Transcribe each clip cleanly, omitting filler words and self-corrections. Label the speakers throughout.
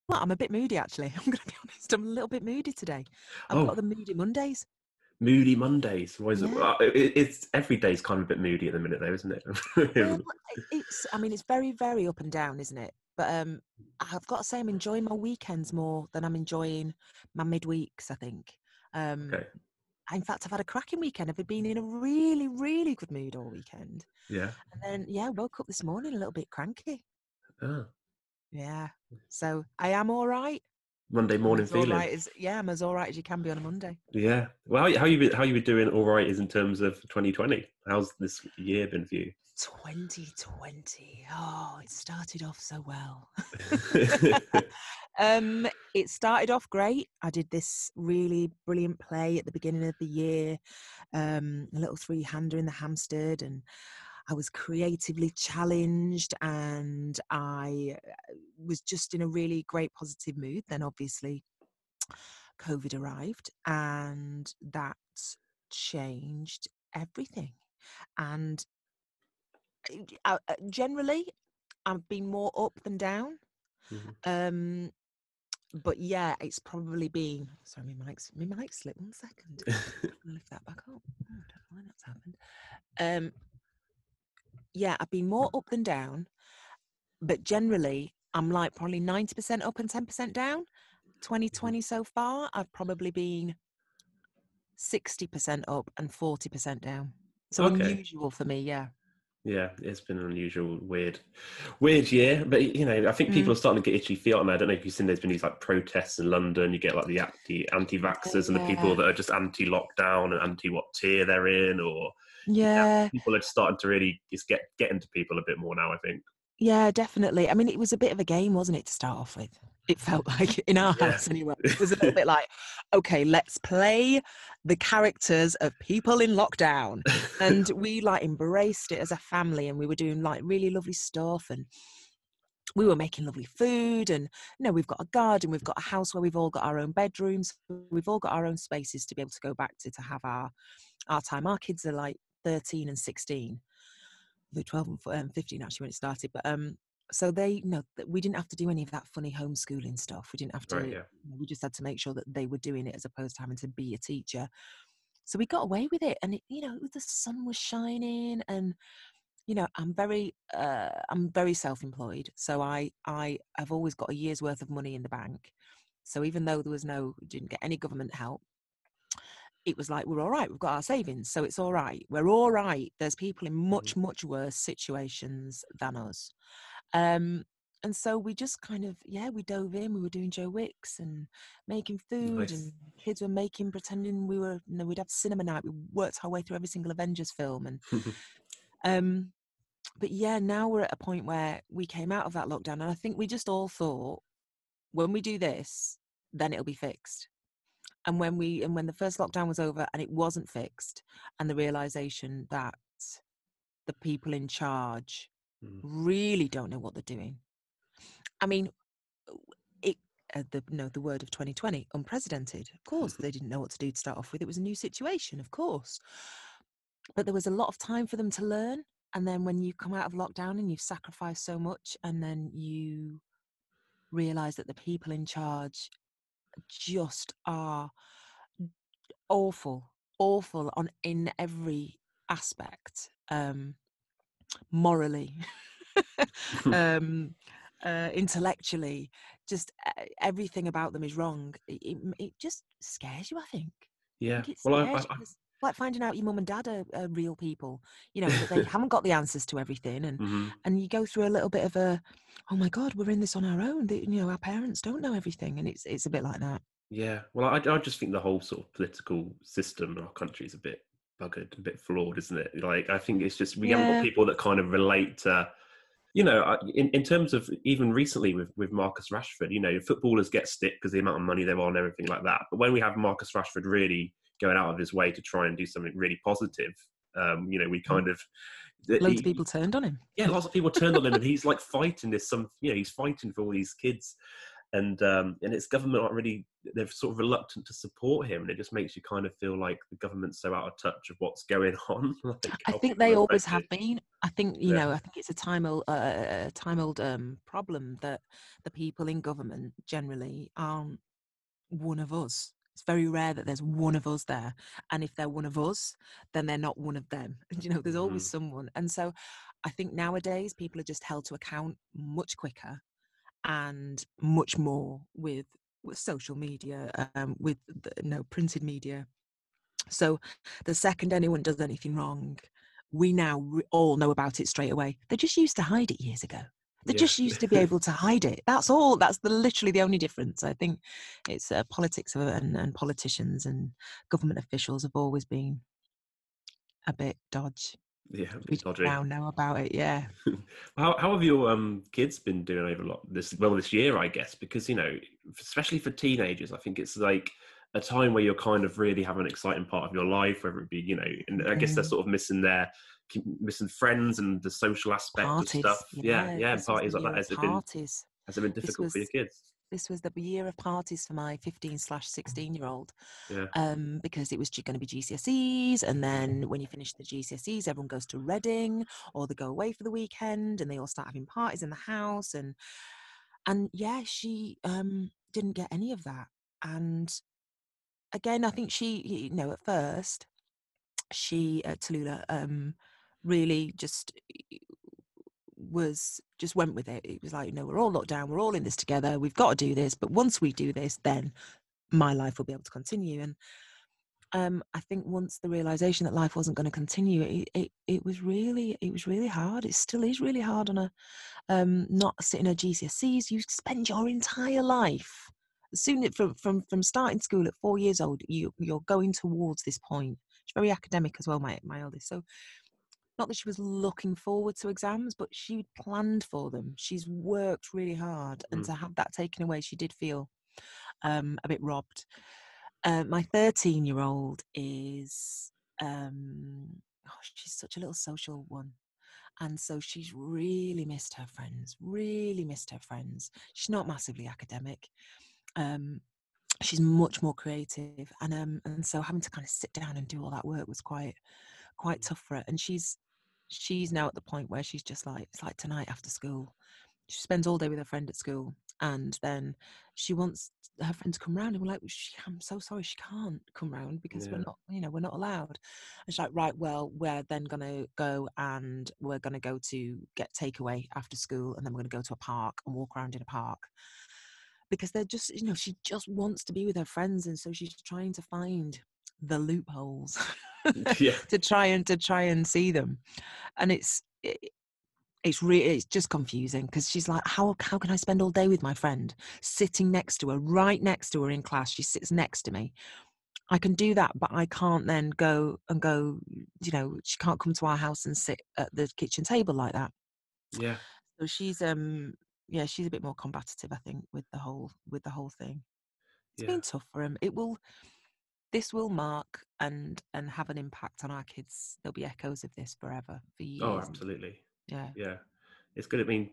Speaker 1: what? I'm a bit moody, actually. I'm going to be honest. I'm a little bit moody today. I've got
Speaker 2: Oh,
Speaker 1: the moody Mondays.
Speaker 2: moody Mondays. Why is it?
Speaker 1: Yeah.
Speaker 2: It's every day's kind of a bit moody at the minute, though, isn't
Speaker 1: Well,
Speaker 2: it?
Speaker 1: I mean, it's very, very up and down, isn't it? But I've got to say I'm enjoying my weekends more than I'm enjoying my midweeks, I think. Um,
Speaker 2: Okay.
Speaker 1: in fact, I've had a cracking weekend. I've been in a really, really good mood all weekend.
Speaker 2: Yeah.
Speaker 1: And then, yeah, woke up this morning a little bit cranky.
Speaker 2: Ah,
Speaker 1: Yeah. So I am all right.
Speaker 2: Monday
Speaker 1: I'm
Speaker 2: morning
Speaker 1: as all
Speaker 2: feeling.
Speaker 1: right as, yeah, I'm as all right as you can be on a Monday.
Speaker 2: Yeah. Well, how you been doing? All right, is in terms of 2020. How's this year been for you?
Speaker 1: 2020. Oh, it started off so well. It started off great. I did this really brilliant play at the beginning of the year, a little three-hander in the Hampstead, and I was creatively challenged, and I was just in a really great positive mood. Then obviously COVID arrived, and that changed everything. And generally, I've been more up than down.
Speaker 2: Mhm.
Speaker 1: Um, but yeah, it's probably been. Sorry, my mic slipped. 1 second. I'll lift that back up. Oh, I don't know why that's happened. Yeah, I've been more up than down, but generally, I'm like probably 90% up and 10% down. 2020 so far, I've probably been 60% up and 40% down. So
Speaker 2: Okay.
Speaker 1: unusual for me, yeah.
Speaker 2: Yeah, it's been an unusual, weird year. But I think people are starting to get itchy feet on. I don't know if you've seen. There's been these like protests in London. You get like the anti-vaxxers and the people
Speaker 1: Yeah,
Speaker 2: that are just anti-lockdown and anti what tier they're in, or
Speaker 1: yeah,
Speaker 2: people are starting to really just get into people a bit more now. I think.
Speaker 1: yeah, definitely. I mean, it was a bit of a game, wasn't it, to start off with? It felt like, in our
Speaker 2: Yeah.
Speaker 1: house anyway, it was a little bit like, okay, let's play the characters of people in lockdown. And we like embraced it as a family, and we were doing like really lovely stuff, and we were making lovely food, and we've got a garden, we've got a house where we've all got our own bedrooms, we've all got our own spaces to be able to go back to have our time. Our kids are like 13 and 16, the 12 and 15 actually when it started, but so they we didn't have to do any of that funny homeschooling stuff. We didn't have
Speaker 2: Right.
Speaker 1: to.
Speaker 2: Yeah.
Speaker 1: We just had to make sure that they were doing it as opposed to having to be a teacher. So we got away with it, and the sun was shining, and I'm very self-employed, so I have always got a year's worth of money in the bank. So even though didn't get any government help, it was like, we're all right, we've got our savings, so it's all right, we're all right. There's people in
Speaker 2: Mhm.
Speaker 1: much worse situations than us. And so we just kind of, we dove in. We were doing Joe Wicks and making food,
Speaker 2: Nice.
Speaker 1: and kids were pretending we were, we'd have cinema night. We worked our way through every single Avengers film. And um but yeah, now we're at a point where we came out of that lockdown, and I think we just all thought, when we do this, then it'll be fixed. And when the first lockdown was over and it wasn't fixed, and the realization that the people in charge
Speaker 2: Mm.
Speaker 1: really don't know what they're doing. I mean, it the word of 2020, unprecedented. Of course, they didn't know what to do to start off with. It was a new situation, of course. But there was a lot of time for them to learn. And then when you come out of lockdown and you've sacrificed so much, and then you realize that the people in charge just are awful in every aspect, morally, um, intellectually, just everything about them is wrong. It just scares you, I think. I
Speaker 2: Yeah.
Speaker 1: think it
Speaker 2: Well,
Speaker 1: scares you. It's like finding out your mum and dad are real people, that they haven't got the answers to everything. And
Speaker 2: Mhm.
Speaker 1: and you go through a little bit of a, oh my God, we're in this on our own. Our parents don't know everything. And it's a bit like that.
Speaker 2: Yeah, well, I just think the whole sort of political system in our country is a bit buggered, a bit flawed, isn't it? Like, I think it's just we haven't got
Speaker 1: Yeah.
Speaker 2: people that kind of relate to, in terms of even recently with Marcus Rashford, footballers get stick because the amount of money they're on and everything like that. But when we have Marcus Rashford really going out of his way to try and do something really positive, we
Speaker 1: Mm.
Speaker 2: kind of,
Speaker 1: Loads of people turned on him.
Speaker 2: yeah, lots of people turned on him, and he's like fighting he's fighting for all these kids, and its government aren't really, they're sort of reluctant to support him, and it just makes you kind of feel like the government's so out of touch of what's going on, like
Speaker 1: I
Speaker 2: how
Speaker 1: think
Speaker 2: people
Speaker 1: they
Speaker 2: are
Speaker 1: always
Speaker 2: affected.
Speaker 1: have been. I think,
Speaker 2: Yeah.
Speaker 1: I think it's a time old problem that the people in government generally aren't one of us. It's very rare that there's one of us there. And if they're one of us, then they're not one of them. There's always
Speaker 2: Mhm.
Speaker 1: someone. And so I think nowadays people are just held to account much quicker and much more with social media, with printed media. So the second anyone does anything wrong, we now all know about it straight away. They just used to hide it years ago. They
Speaker 2: Yeah.
Speaker 1: just used to be able to hide it. That's all. That's literally the only difference. I think it's politics and politicians and government officials have always been a bit dodge.
Speaker 2: Yeah, a
Speaker 1: We
Speaker 2: bit
Speaker 1: just
Speaker 2: dodgy.
Speaker 1: now know about it. Yeah.
Speaker 2: How have your kids been doing over this year, I guess? Because especially for teenagers, I think it's like a time where you're kind of really having an exciting part of your life, whether it be and I guess they're
Speaker 1: Mm.
Speaker 2: sort of missing friends and the social aspect of stuff.
Speaker 1: Parties.
Speaker 2: Yeah,
Speaker 1: Yeah.
Speaker 2: yeah, and
Speaker 1: This was the
Speaker 2: parties like
Speaker 1: year
Speaker 2: that.
Speaker 1: of parties.
Speaker 2: Has it been
Speaker 1: This
Speaker 2: difficult for your
Speaker 1: was
Speaker 2: kids?
Speaker 1: this was the year of parties for my 15/16-year-old.
Speaker 2: Yeah,
Speaker 1: Because it was going to be GCSEs, and then when you finish the GCSEs, everyone goes to Reading or they go away for the weekend, and they all start having parties in the house. And yeah, she didn't get any of that. And again, I think she, at first she Tallulah really just went with it. It was like, we're all locked down, we're all in this together, we've got to do this. But once we do this, then my life will be able to continue. And I think once the realization that life wasn't going to continue, it was really hard. It still is really hard on a not sitting at GCSEs. You spend your entire life soon from starting school at 4 years old. You're going towards this point. She's very academic as well, my eldest. So not that she was looking forward to exams, but she planned for them. She's worked really hard, and
Speaker 2: mm,
Speaker 1: to have that taken away, she did feel a bit robbed. My 13-year-old is, she's such a little social one. And so she's really missed her friends, really missed her friends. She's not massively academic. She's much more creative. And so having to kind of sit down and do all that work was quite tough for her. And she's now at the point where she's just like, it's like tonight after school. She spends all day with her friend at school, and then she wants her friend to come round, and we're like, I'm so sorry, she can't come round because
Speaker 2: yeah,
Speaker 1: we're not allowed. And she's like, right, well, we're then gonna go and we're gonna go to get takeaway after school, and then we're gonna go to a park and walk around in a park, because they're just, she just wants to be with her friends. And so she's trying to find the loopholes
Speaker 2: yeah,
Speaker 1: to try and see them. And it's just confusing, because she's like, how can I spend all day with my friend sitting next to her, right next to her in class? She sits next to me. I can do that, but I can't then go, she can't come to our house and sit at the kitchen table like that.
Speaker 2: yeah,
Speaker 1: So she's a bit more combative, I think, with the whole thing. It's
Speaker 2: yeah.
Speaker 1: been tough for him. This will mark and have an impact on our kids. There'll be echoes of this forever, for
Speaker 2: Oh,
Speaker 1: years.
Speaker 2: absolutely.
Speaker 1: Yeah.
Speaker 2: Yeah. It's good. I mean,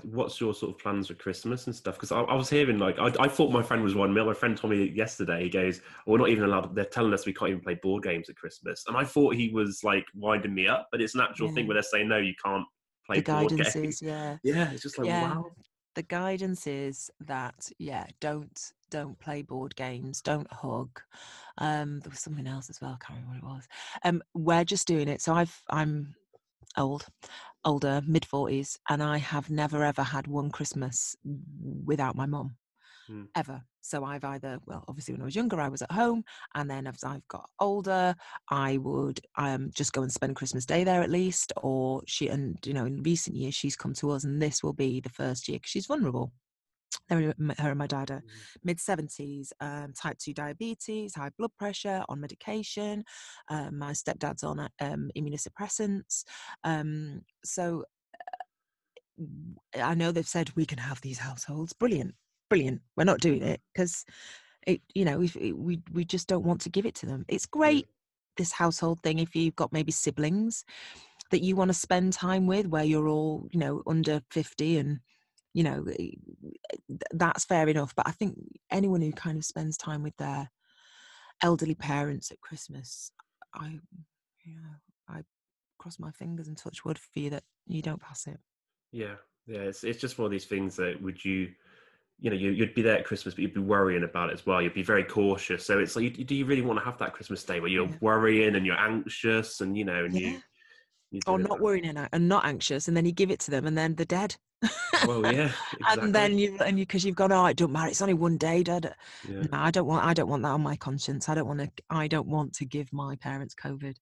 Speaker 2: what's your sort of plans for Christmas and stuff? Because I was hearing, like, I thought my friend was one mil. My friend told me yesterday, he goes, "Oh, we're not even allowed, they're telling us we can't even play board games at Christmas." And I thought he was like winding me up, but it's an actual thing
Speaker 1: Yeah.
Speaker 2: where they're saying, no, you can't play
Speaker 1: The
Speaker 2: board
Speaker 1: guidance
Speaker 2: games.
Speaker 1: is, yeah.
Speaker 2: Yeah, it's just like,
Speaker 1: Yeah.
Speaker 2: wow.
Speaker 1: The guidance is that, yeah, don't play board games, don't hug. There was something else as well, I can't remember what it was. We're just doing it. So I'm older, mid-40s, and I have never ever had one Christmas without my mum,
Speaker 2: Mm,
Speaker 1: ever. So I've either, well, obviously when I was younger, I was at home, and then as I've got older, I would just go and spend Christmas Day there at least. Or in recent years, she's come to us, and this will be the first year, because she's vulnerable. Her and my dad are
Speaker 2: mm,
Speaker 1: mid-70s, type 2 diabetes, high blood pressure, on medication. My stepdad's on immunosuppressants. So I know they've said we can have these households. Brilliant, brilliant. We're not doing it because we just don't want to give it to them. It's
Speaker 2: yeah,
Speaker 1: great, this household thing, if you've got maybe siblings that you want to spend time with, where you're all under 50, and you know that's fair enough. But I think anyone who kind of spends time with their elderly parents at Christmas, I cross my fingers and touch wood for you that you don't pass it.
Speaker 2: Yeah, yeah. It's just one of these things that you'd be there at Christmas, but you'd be worrying about it as well. You'd be very cautious. So it's like, do you really want to have that Christmas day where you're
Speaker 1: Yeah.
Speaker 2: worrying and you're anxious and and
Speaker 1: Yeah.
Speaker 2: you're
Speaker 1: Or
Speaker 2: doing
Speaker 1: not
Speaker 2: that?
Speaker 1: worrying and not anxious, and then you give it to them, and then they're dead.
Speaker 2: Well, yeah,
Speaker 1: And then
Speaker 2: exactly.
Speaker 1: because you've gone, oh, it don't matter. It's only one day, Dad.
Speaker 2: Yeah.
Speaker 1: No, I don't want that on my conscience. I don't want to give my parents COVID.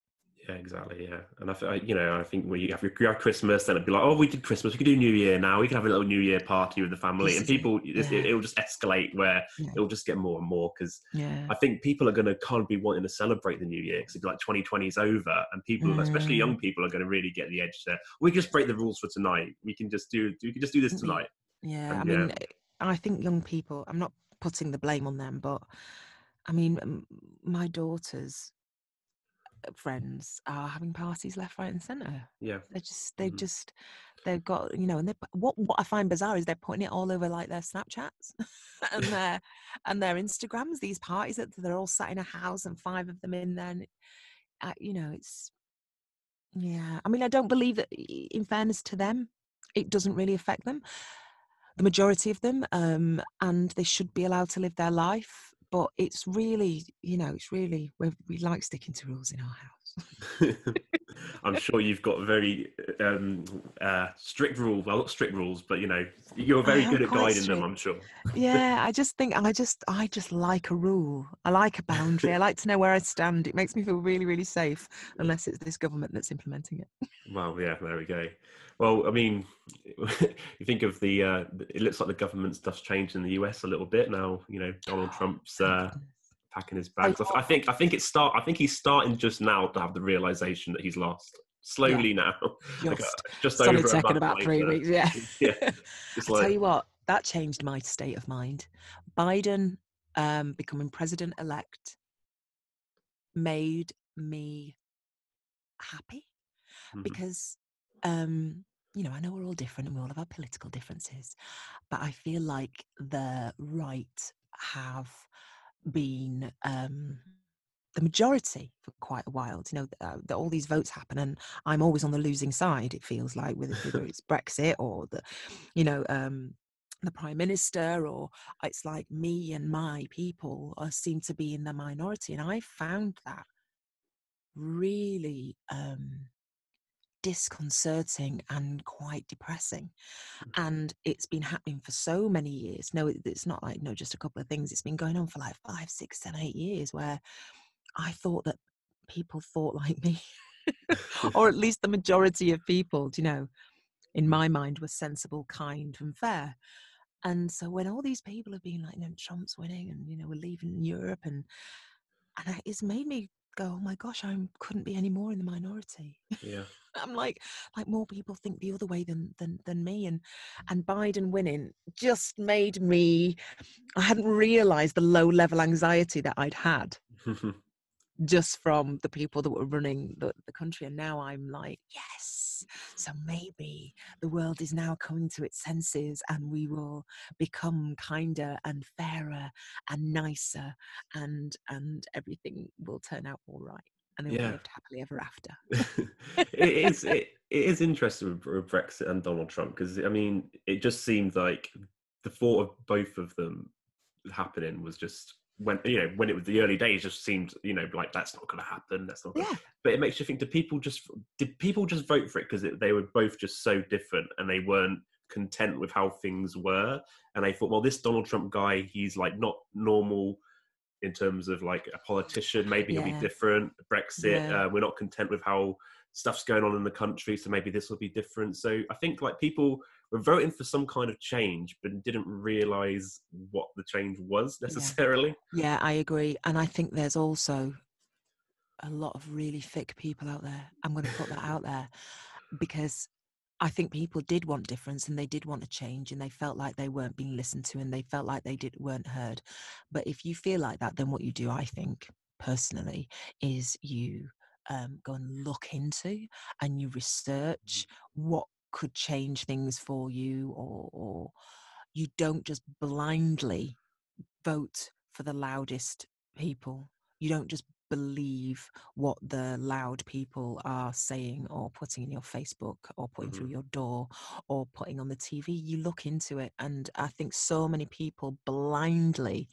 Speaker 2: Yeah, exactly. Yeah, and I think when you have Christmas, then it'd be like, oh, we did Christmas, we could do New Year now. We can have a little New Year party with the family,
Speaker 1: This
Speaker 2: and
Speaker 1: is it.
Speaker 2: people,
Speaker 1: Yeah.
Speaker 2: it'll just escalate where
Speaker 1: Yeah.
Speaker 2: it'll just get more and more because
Speaker 1: Yeah.
Speaker 2: I think people are going to kind of be wanting to celebrate the New Year because it'd be like 2020 is over, and people, especially young people, are going to really get the edge there. We just break the rules for tonight. We can just do this tonight,
Speaker 1: Yeah. I
Speaker 2: and yeah,
Speaker 1: mean, I think young people, I'm not putting the blame on them, but I mean, my daughter's friends are having parties left, right, and centre.
Speaker 2: yeah. Mhm.
Speaker 1: They've got, and what I find bizarre is they're putting it all over like their Snapchats and their Instagrams. These parties that they're all sat in a house and 5 of them in there. And it's yeah. I mean, I don't believe that. In fairness to them, it doesn't really affect them. The majority of them, and they should be allowed to live their life. But it's really, we like sticking to rules in our house.
Speaker 2: I'm sure you've got very strict rules. Well, not strict rules, but you're
Speaker 1: I
Speaker 2: very
Speaker 1: am
Speaker 2: good at
Speaker 1: quite
Speaker 2: guiding them.
Speaker 1: strict.
Speaker 2: I'm sure.
Speaker 1: Yeah, I just think I just like a rule. I like a boundary. I like to know where I stand. It makes me feel really, really safe, unless it's this government that's implementing it.
Speaker 2: Well, yeah, there we go. Well, I mean, you think of it looks like the government stuff's changed in the US a little bit now. Donald Trump's
Speaker 1: Thank goodness.
Speaker 2: packing his
Speaker 1: Oh,
Speaker 2: bags. I think he's starting just now to have the realization that he's lost.
Speaker 1: yeah,
Speaker 2: Slowly now, like
Speaker 1: just
Speaker 2: just
Speaker 1: solid
Speaker 2: over a
Speaker 1: second
Speaker 2: month
Speaker 1: about 3
Speaker 2: later.
Speaker 1: weeks. Yeah.
Speaker 2: Yeah, just
Speaker 1: I tell
Speaker 2: like
Speaker 1: you what, that changed my state of mind. Biden becoming president-elect made me happy
Speaker 2: mhm,
Speaker 1: because I know we're all different and we all have our political differences, but I feel like the right have been the majority for quite a while. That all these votes happen, and I'm always on the losing side. It feels like whether it's Brexit or the prime minister, or it's like me and my people seem to be in the minority, and I found that really disconcerting and quite depressing. And it's been happening for so many years. No, it's not like just a couple of things. It's been going on for like 5, 6, 7, 8 years, where I thought that people thought like me, or at least the majority of people, in my mind, were sensible, kind, and fair. And so when all these people have been like, Trump's winning, and we're leaving Europe, it's made me go, oh my gosh, I couldn't be any more in the minority.
Speaker 2: yeah,
Speaker 1: I'm like more people think the other way than me, and Biden winning just made me. I hadn't realized the low level anxiety that I'd had just from the people that were running the country, and now I'm like, yes. So maybe the world is now coming to its senses, and we will become kinder and fairer and nicer, and everything will turn out all right, and they will
Speaker 2: yeah.
Speaker 1: lived happily ever after.
Speaker 2: It is interesting with Brexit and Donald Trump because I mean it just seemed like the thought of both of them happening was just when it was the early days just seemed like that's not going to happen, that's not going to
Speaker 1: Yeah,
Speaker 2: but it makes you think, did people just vote for it because they were both just so different and they weren't content with how things were, and they thought, well, this Donald Trump guy, he's like not normal in terms of like a politician, maybe he'll be
Speaker 1: yeah,
Speaker 2: different. Brexit,
Speaker 1: yeah,
Speaker 2: we're not content with how stuff's going on in the country, so maybe this will be different. So I think like people were voting for some kind of change but didn't realize what the change was
Speaker 1: yeah,
Speaker 2: necessarily.
Speaker 1: yeah. I agree, and I think there's also a lot of really thick people out there. I'm going to put that out there because I think people did want difference, and they did want a change, and they felt like they weren't being listened to, and they felt like they weren't heard. But if you feel like that, then what you do, I think personally, is you go and look into, and you research what could change things for you, or you don't just blindly vote for the loudest people. You don't just believe what the loud people are saying or putting in your Facebook or putting through your door or putting on the TV. You look into it, and I think so many people blindly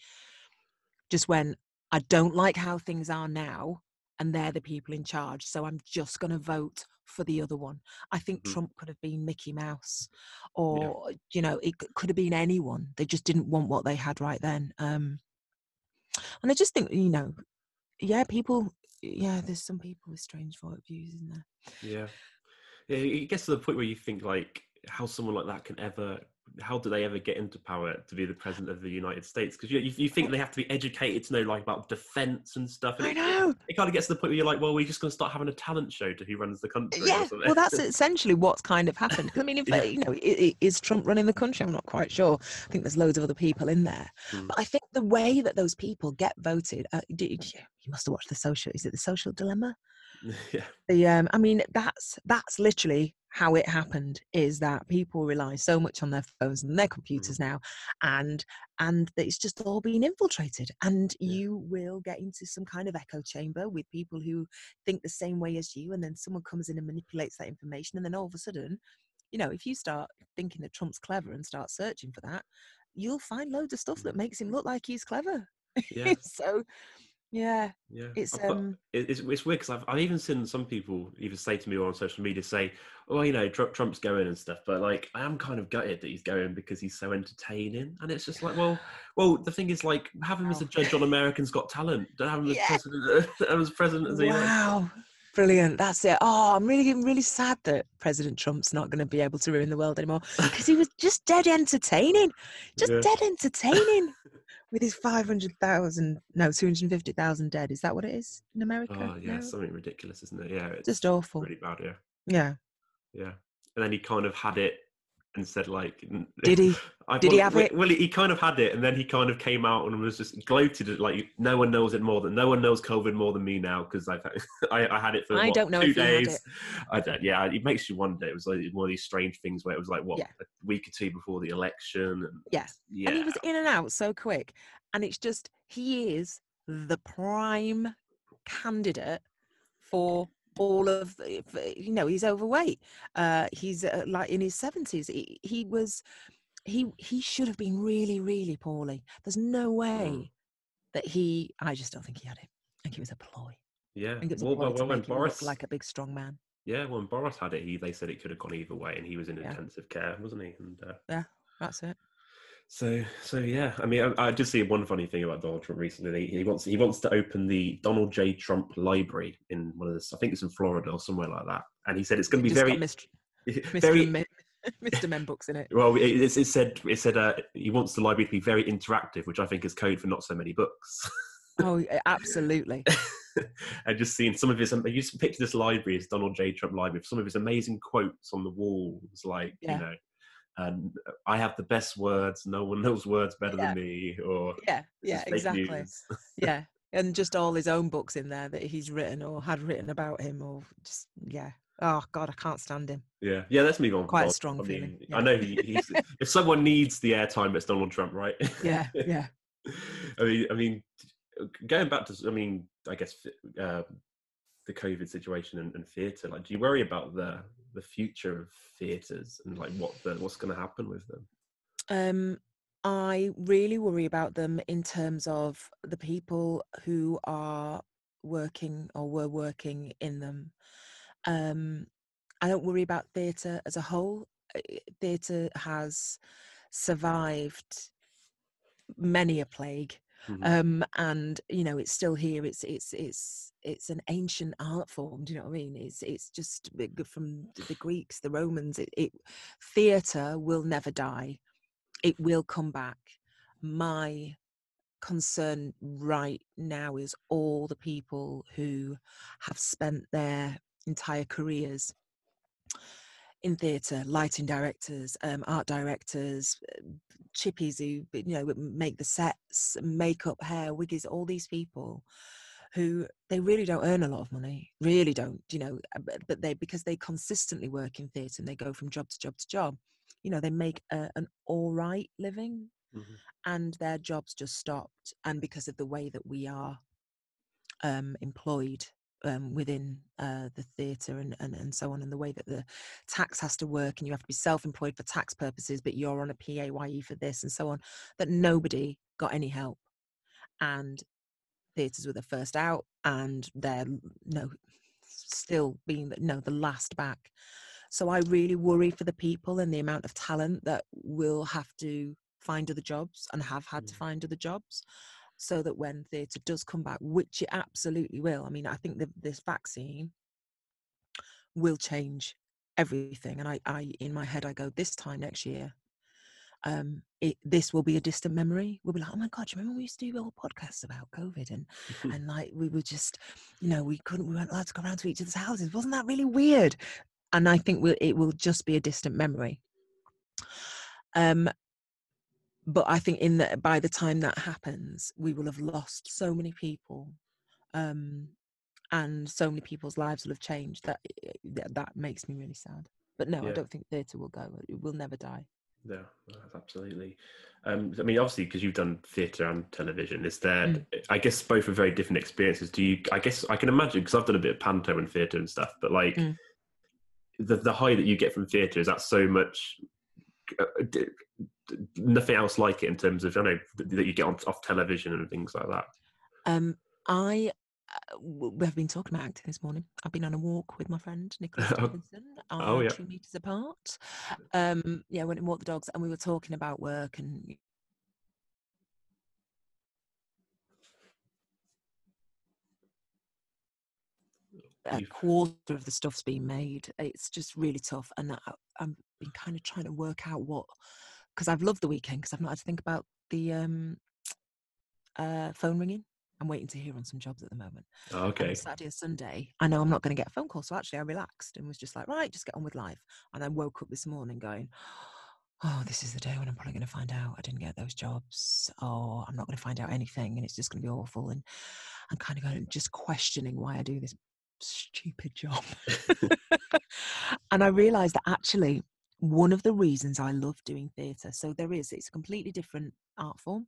Speaker 1: just went, I don't like how things are now, and they're the people in charge, so I'm just going to vote for the other one. I think
Speaker 2: Mhm.
Speaker 1: Trump could have been Mickey Mouse,
Speaker 2: Yeah.
Speaker 1: or could have been anyone. They just didn't want what they had right then. And I just think, there's some people with strange views, isn't there?
Speaker 2: Yeah. Yeah, it gets to the point where you think, like, how someone like that how do they ever get into power to be the president of the United States? Because you think they have to be educated to know, like, about defense and stuff, and
Speaker 1: I
Speaker 2: it
Speaker 1: know.
Speaker 2: kind of gets to the point where you're like, well, we're just going to start having a talent show to who runs the country or
Speaker 1: Yeah,
Speaker 2: something.
Speaker 1: well, that's essentially what's kind of happened. Because I mean, in fact,
Speaker 2: Yeah.
Speaker 1: is Trump running the country? I'm not quite sure. I think there's loads of other people in there,
Speaker 2: Mm.
Speaker 1: but I think the way that those people get voted, you must have watched the Social. Is it the Social Dilemma?
Speaker 2: Yeah.
Speaker 1: I mean, that's literally how it happened, is that people rely so much on their phones and their computers now, and that it's just all being infiltrated, and
Speaker 2: Yeah.
Speaker 1: you will get into some kind of echo chamber with people who think the same way as you, and then someone comes in and manipulates that information, and then all of a sudden, if you start thinking that Trump's clever and start searching for that, you'll find loads of stuff that makes him look like he's clever.
Speaker 2: Yeah.
Speaker 1: So yeah,
Speaker 2: Yeah,
Speaker 1: it's
Speaker 2: but it's weird because I've even seen some people either say to me or on social media say, "Oh, Trump's going and stuff," but like I am kind of gutted that he's going because he's so entertaining, and it's just like, well, the thing is, like, have him as a
Speaker 1: wow.
Speaker 2: judge on America's Got Talent, don't have him as
Speaker 1: Yeah.
Speaker 2: president, as president of the United States.
Speaker 1: Wow. Brilliant. That's it. Oh, I'm really sad that President Trump's not going to be able to ruin the world anymore, because he was just dead entertaining. Just
Speaker 2: Yeah.
Speaker 1: dead entertaining with his 250,000 dead. Is that what it is in America
Speaker 2: Oh yeah,
Speaker 1: now?
Speaker 2: something ridiculous, isn't it? Yeah,
Speaker 1: Just
Speaker 2: it's
Speaker 1: awful.
Speaker 2: really bad. Yeah.
Speaker 1: Yeah.
Speaker 2: Yeah, and then he kind of had it and said, like,
Speaker 1: Did he?
Speaker 2: I
Speaker 1: Did he have it?
Speaker 2: well, he kind of had it, and then he kind of came out and was just gloated at, like, no one knows no one knows COVID more than me now, because I had it for
Speaker 1: I
Speaker 2: what,
Speaker 1: don't know
Speaker 2: two
Speaker 1: if he had
Speaker 2: days.
Speaker 1: it.
Speaker 2: I don't. Yeah, it makes you wonder. It was like one of these strange things where it was like, what,
Speaker 1: Yeah.
Speaker 2: a week or two before the election, and
Speaker 1: Yeah. And he
Speaker 2: yeah,
Speaker 1: was in and out so quick. And it's just, he is the prime candidate for all of he's overweight. He's like in his 70s. He should have been really, really poorly. There's no
Speaker 2: mm,
Speaker 1: way that I just don't think he had it. I think it was a ploy. I
Speaker 2: yeah.
Speaker 1: think it was a
Speaker 2: Well,
Speaker 1: ploy to
Speaker 2: when
Speaker 1: make him look like a big, strong man.
Speaker 2: When Boris had it, they said it could have gone either way, and he was in
Speaker 1: Yeah.
Speaker 2: intensive care, wasn't he? And
Speaker 1: Yeah, that's it.
Speaker 2: So yeah. I mean, I did see one funny thing about Donald Trump recently. He wants to open the Donald J. Trump Library in one of the, I think it's in Florida or somewhere like that. And he said it's going to be
Speaker 1: Just got
Speaker 2: very,
Speaker 1: Mr.
Speaker 2: very.
Speaker 1: and Mr. Men books in it.
Speaker 2: Well, it said he wants the library to be very interactive, which I think is code for not so many books.
Speaker 1: Oh, absolutely.
Speaker 2: And just seeing some of his, you just picture this library as Donald J. Trump Library, some of his amazing quotes on the walls, like,
Speaker 1: Yeah.
Speaker 2: and I have the best words. No one knows words better
Speaker 1: Yeah.
Speaker 2: than me. Or
Speaker 1: Yeah,
Speaker 2: this is fake
Speaker 1: exactly.
Speaker 2: news.
Speaker 1: Yeah. And just all his own books in there that he's written or had written about him, or just, yeah. Oh God, I can't stand him.
Speaker 2: Yeah, let's move on.
Speaker 1: Quite a strong feeling.
Speaker 2: I
Speaker 1: Yeah.
Speaker 2: know he's. If someone needs the airtime, it's Donald Trump, right?
Speaker 1: Yeah.
Speaker 2: I mean, going back to, I guess the COVID situation and theatre. Like, do you worry about the future of theatres and like what's going to happen with them?
Speaker 1: I really worry about them in terms of the people who are working or were working in them. I don't worry about theatre as a whole. Theatre has survived many a plague,
Speaker 2: Mm-hmm.
Speaker 1: and it's still here. It's an ancient art form. Do you know what I mean? It's just from the Greeks, the Romans. Theatre will never die. It will come back. My concern right now is all the people who have spent their entire careers in theatre, lighting directors, art directors, chippies who make the sets, makeup, hair, wiggies, all these people who they really don't earn a lot of money, really don't, but because they consistently work in theatre and they go from job to job to job, they make an all right living,
Speaker 2: Mm-hmm.
Speaker 1: and their jobs just stopped. And because of the way that we are employed within the theatre and so on, and the way that the tax has to work, and you have to be self-employed for tax purposes, but you're on a PAYE for this and so on, that nobody got any help. And theatres were the first out, and they're still being the last back. So I really worry for the people and the amount of talent that will have to find other jobs and have had to find other jobs, so that when theatre does come back, which it absolutely will. I mean, I think this vaccine will change everything. And I in my head, I go, this time next year, this will be a distant memory. We'll be like, oh my God, do you remember we used to do all podcasts about COVID and like we were just, we weren't allowed to go around to each other's houses. Wasn't that really weird? And I think it will just be a distant memory. But I think by the time that happens, we will have lost so many people, and so many people's lives will have changed that makes me really sad. But no, I don't think theatre will go. It will never die.
Speaker 2: Yeah, absolutely. I mean, obviously, because you've done theatre and television, is there? I guess both are very different experiences. I guess I can imagine, because I've done a bit of panto and theatre and stuff, but like the high that you get from theatre, is that so much? Nothing else like it in terms of, I know, that you get off television and things like that.
Speaker 1: I we have been talking about acting this morning. I've been on a walk with my friend Nicholas Dickinson, 2 meters apart. Went and walked the dogs, and we were talking about work and a quarter of the stuff's been made. It's just really tough, and I've been kind of trying to work out because I've loved the weekend, because I've not had to think about the phone ringing. I'm waiting to hear on some jobs at the moment.
Speaker 2: Okay.
Speaker 1: And Saturday and Sunday, I know I'm not going to get a phone call, so actually I relaxed and was just like, right, just get on with life. And I woke up this morning going, oh, this is the day when I'm probably going to find out I didn't get those jobs, or I'm not going to find out anything, and it's just going to be awful. And I'm kind of going just questioning why I do this stupid job. And I realised that actually one of the reasons I love doing theatre, so it's a completely different art form.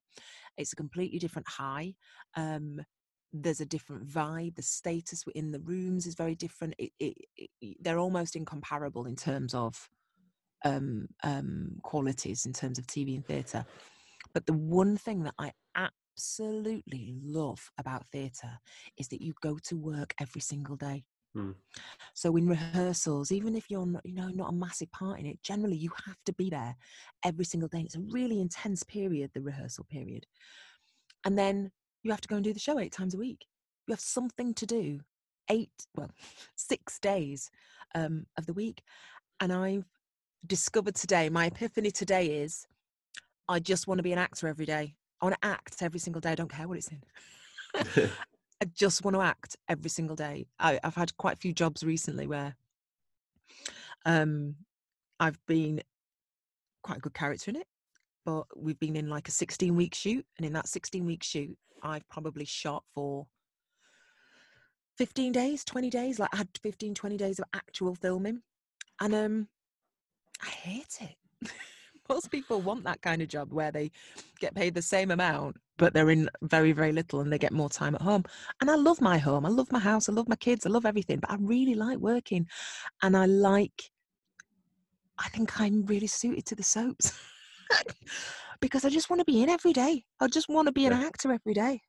Speaker 1: It's a completely different high. There's a different vibe. The status within the rooms is very different. They're almost incomparable in terms of qualities, in terms of TV and theatre. But the one thing that I absolutely love about theatre is that you go to work every single day. So in rehearsals, even if you're not a massive part in it, generally you have to be there every single day. It's a really intense period, the rehearsal period. And then you have to go and do the show 8 times a week. You have something to do 6 days of the week. And I've discovered today, my epiphany today is, I just want to be an actor every day. I want to act every single day. I don't care what it's in. I just want to act every single day. I've had quite a few jobs recently where I've been quite a good character in it, but we've been in like a 16-week shoot, and in that 16-week shoot, I've probably shot for 15 days, 20 days, like I had 15, 20 days of actual filming, and I hate it. Most people want that kind of job where they get paid the same amount, but they're in very, very little and they get more time at home. And I love my home. I love my house. I love my kids. I love everything. But I really like working. And I think I'm really suited to the soaps because I just want to be in every day. I just want to be an actor every day.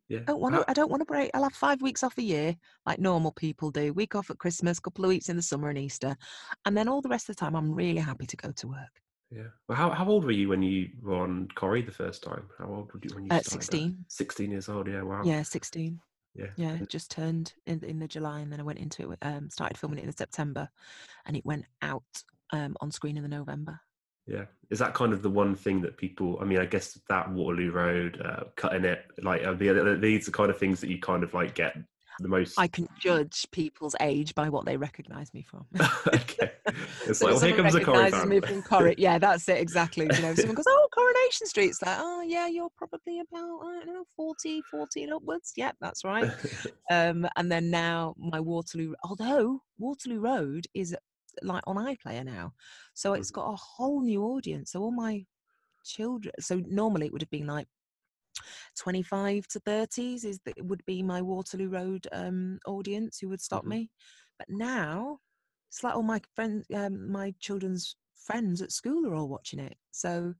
Speaker 2: Yeah.
Speaker 1: I don't want to break. I'll have 5 weeks off a year, like normal people do. Week off at Christmas, couple of weeks in the summer and Easter. And then all the rest of the time, I'm really happy to go to work.
Speaker 2: Yeah. Well, how old were you when you were on Corrie the first time? How old were you when you started?
Speaker 1: 16.
Speaker 2: 16 years old. Yeah. Wow.
Speaker 1: Yeah, 16.
Speaker 2: Yeah.
Speaker 1: Yeah, just turned in the July, and then I went into it. Started filming it in September, and it went out on screen in the November.
Speaker 2: Yeah. Is that kind of the one thing that people? I mean, I guess that Waterloo Road, cutting it, like these are kind of things that you kind of like get the most.
Speaker 1: I can judge people's age by what they recognise me from.
Speaker 2: Okay, it's
Speaker 1: So
Speaker 2: like, well, here comes a Corrie fan.
Speaker 1: me from Corrie. Yeah, that's it exactly. If someone goes, "Oh, Coronation Street," it's like, "Oh, yeah, you're probably about 40 and upwards." Yeah, that's right. And then now my although Waterloo Road is like on iPlayer now, so it's got a whole new audience. So all my children. So normally it would have been like 25 to 30s would be my Waterloo Road audience who would stop
Speaker 2: Hmm.
Speaker 1: me. But now it's like all my friends, my children's friends at school are all watching it. So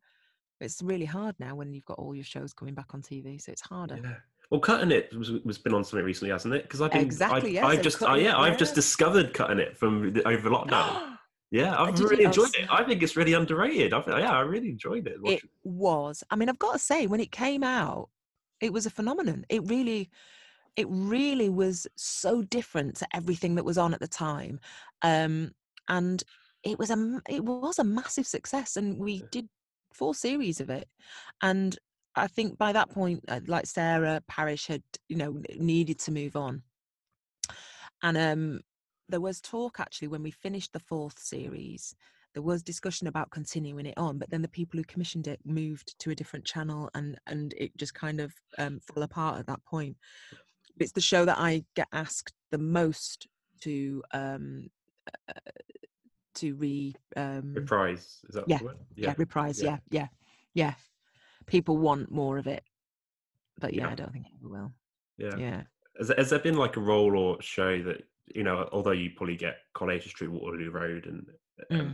Speaker 1: it's really hard now when you've got all your shows coming back on TV. So it's harder.
Speaker 2: Yeah. Well, Cutting It was been on something recently, hasn't it? Because
Speaker 1: Exactly. Yeah. So Cutting It.
Speaker 2: I've
Speaker 1: Yeah.
Speaker 2: just discovered Cutting It over lockdown. Yeah, I've
Speaker 1: Did you?
Speaker 2: really
Speaker 1: Oh,
Speaker 2: enjoyed it. I think it's really underrated. I really enjoyed it.
Speaker 1: it
Speaker 2: Watching.
Speaker 1: was. I mean, I've got to say, when it came out, it was a phenomenon. It really was so different to everything that was on at the time, and it was a massive success. And we did 4 series of it, and I think by that point, like Sarah Parish had, needed to move on, and there was talk actually when we finished the 4th series. There was discussion about continuing it on, but then the people who commissioned it moved to a different channel, and it just kind of fell apart at that point. It's the show that I get asked the most to
Speaker 2: Reprise, is that
Speaker 1: yeah,
Speaker 2: the word?
Speaker 1: reprise.
Speaker 2: Yeah,
Speaker 1: Yeah. People want more of it, but yeah,
Speaker 2: yeah,
Speaker 1: I don't think it ever will.
Speaker 2: yeah.
Speaker 1: Yeah.
Speaker 2: Has there been like a role or show that, although you probably get Coronation Street, Waterloo Road, and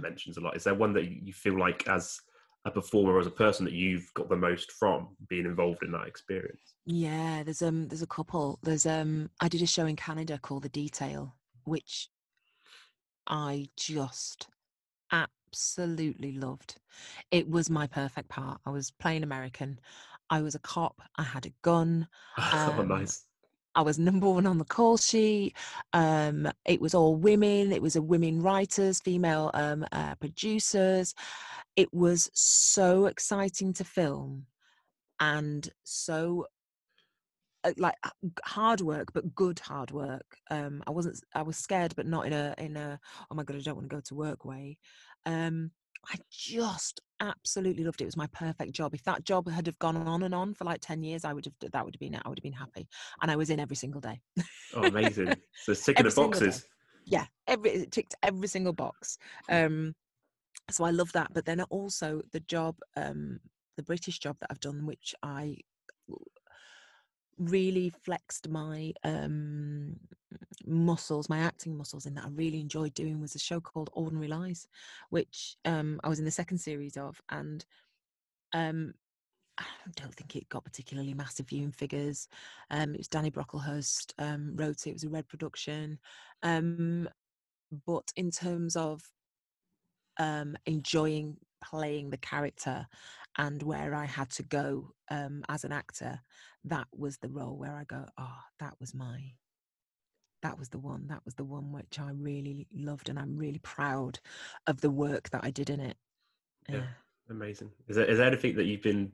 Speaker 2: mentions a lot, is there one that you feel like as a performer or as a person that you've got the most from being involved in that experience?
Speaker 1: Yeah, there's a couple. There's I did a show in Canada called The Detail, which I just absolutely loved. It was my perfect part. I was playing American. I was a cop. I had a gun.
Speaker 2: Oh,
Speaker 1: Um,
Speaker 2: nice.
Speaker 1: I was number 1 on the call sheet. It was all women. It was a women writers, female producers. It was so exciting to film, and so hard work, but good hard work. I was scared, but not in a oh my god, I don't want to go to work way. I just absolutely loved it. It was my perfect job. If that job had have gone on and on for like 10 years, I would have been happy. And I was in every single day.
Speaker 2: Oh, amazing. So it's ticking the
Speaker 1: Every single day.
Speaker 2: boxes.
Speaker 1: Yeah, it ticked every single box. So I love that. But then also the job, the British job that I've done, which I really flexed my muscles, my acting muscles, in that I really enjoyed doing, was a show called Ordinary Lies, which I was in the 2nd series of, and I don't think it got particularly massive viewing figures. It was Danny Brocklehurst wrote it. It was a Red production, but in terms of enjoying playing the character and where I had to go as an actor, that was the role where I go, oh, that was the one which I really loved, and I'm really proud of the work that I did in it.
Speaker 2: Yeah, amazing. Is there anything that you've been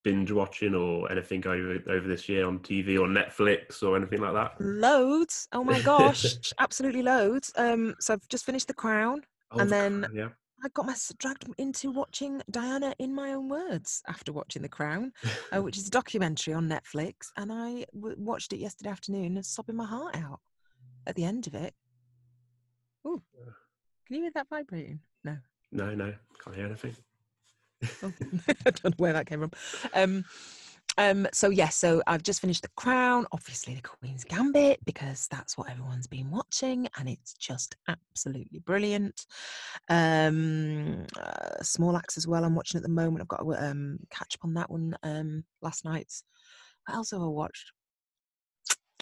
Speaker 2: binge watching or anything over this year on TV or Netflix or anything like that?
Speaker 1: Loads. Oh my gosh, absolutely loads. So I've just finished The Crown,
Speaker 2: Oh,
Speaker 1: and
Speaker 2: The
Speaker 1: then
Speaker 2: Crown, yeah.
Speaker 1: I got dragged into watching Diana in My Own Words after watching The Crown, which is a documentary on Netflix, and I watched it yesterday afternoon and sobbing my heart out at the end of it. Oh, can you hear that vibrating? No.
Speaker 2: No, can't hear anything.
Speaker 1: Oh, I don't know where that came from. So I've just finished The Crown, obviously The Queen's Gambit, because that's what everyone's been watching, and it's just absolutely brilliant. Small Axe as well, I'm watching at the moment. I've got to catch up on that one last night. What else have I watched?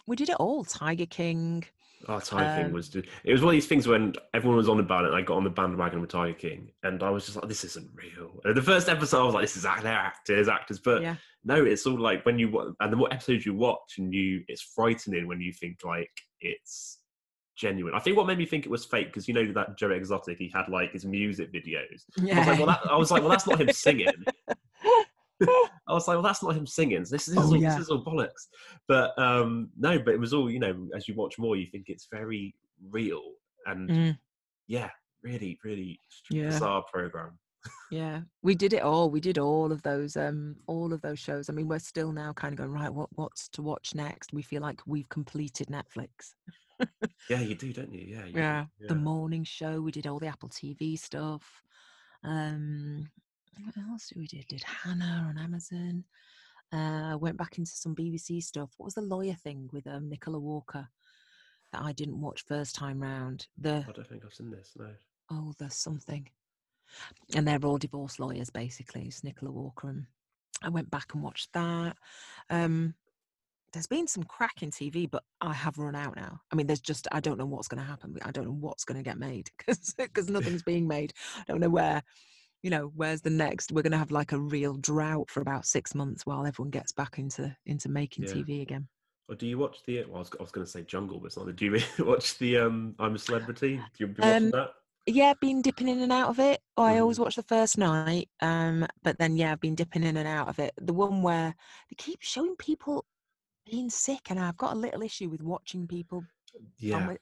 Speaker 1: We did it all. Tiger King.
Speaker 2: Oh, Tiger King was... It was one of these things when everyone was on about it and I got on the bandwagon with Tiger King and I was just like, this isn't real. And the first episode I was like, this is they're actors. But
Speaker 1: Yeah.
Speaker 2: no, it's all like when you... And the more episodes you watch and it's frightening when you think like it's genuine. I think what made me think it was fake, because that Joe Exotic, he had like his music videos.
Speaker 1: Yeah.
Speaker 2: I was like, well, that's not him singing. I was like, well, that's not him singing. This is all bollocks. But no, but it was all, as you watch more, you think it's very real and really, really bizarre program.
Speaker 1: Yeah, we did it all. We did all of those shows. I mean, we're still now kind of going, right, what's to watch next? We feel like we've completed Netflix.
Speaker 2: Yeah, you do, don't you? Yeah,
Speaker 1: yeah. The morning show. We did all the Apple TV stuff. What else did we do? Did Hannah on Amazon. Went back into some BBC stuff. What was the lawyer thing with Nicola Walker that I didn't watch first time round?
Speaker 2: I don't think I've seen this. No.
Speaker 1: There's something. And they're all divorce lawyers, basically. It's Nicola Walker. And I went back and watched that. There's been some cracking TV, but I have run out now. I mean, I don't know what's going to happen. I don't know what's going to get made because nothing's being made. I don't know where's the next. We're going to have like a real drought for about 6 months while everyone gets back into making TV again.
Speaker 2: Or do you watch the? Well, I was going to say Jungle, but it's not. Do you watch the I'm a Celebrity? Do you been watching that?
Speaker 1: Yeah, been dipping in and out of it. I always watch the first night, but then I've been dipping in and out of it. The one where they keep showing people being sick, and I've got a little issue with watching people.
Speaker 2: Yeah,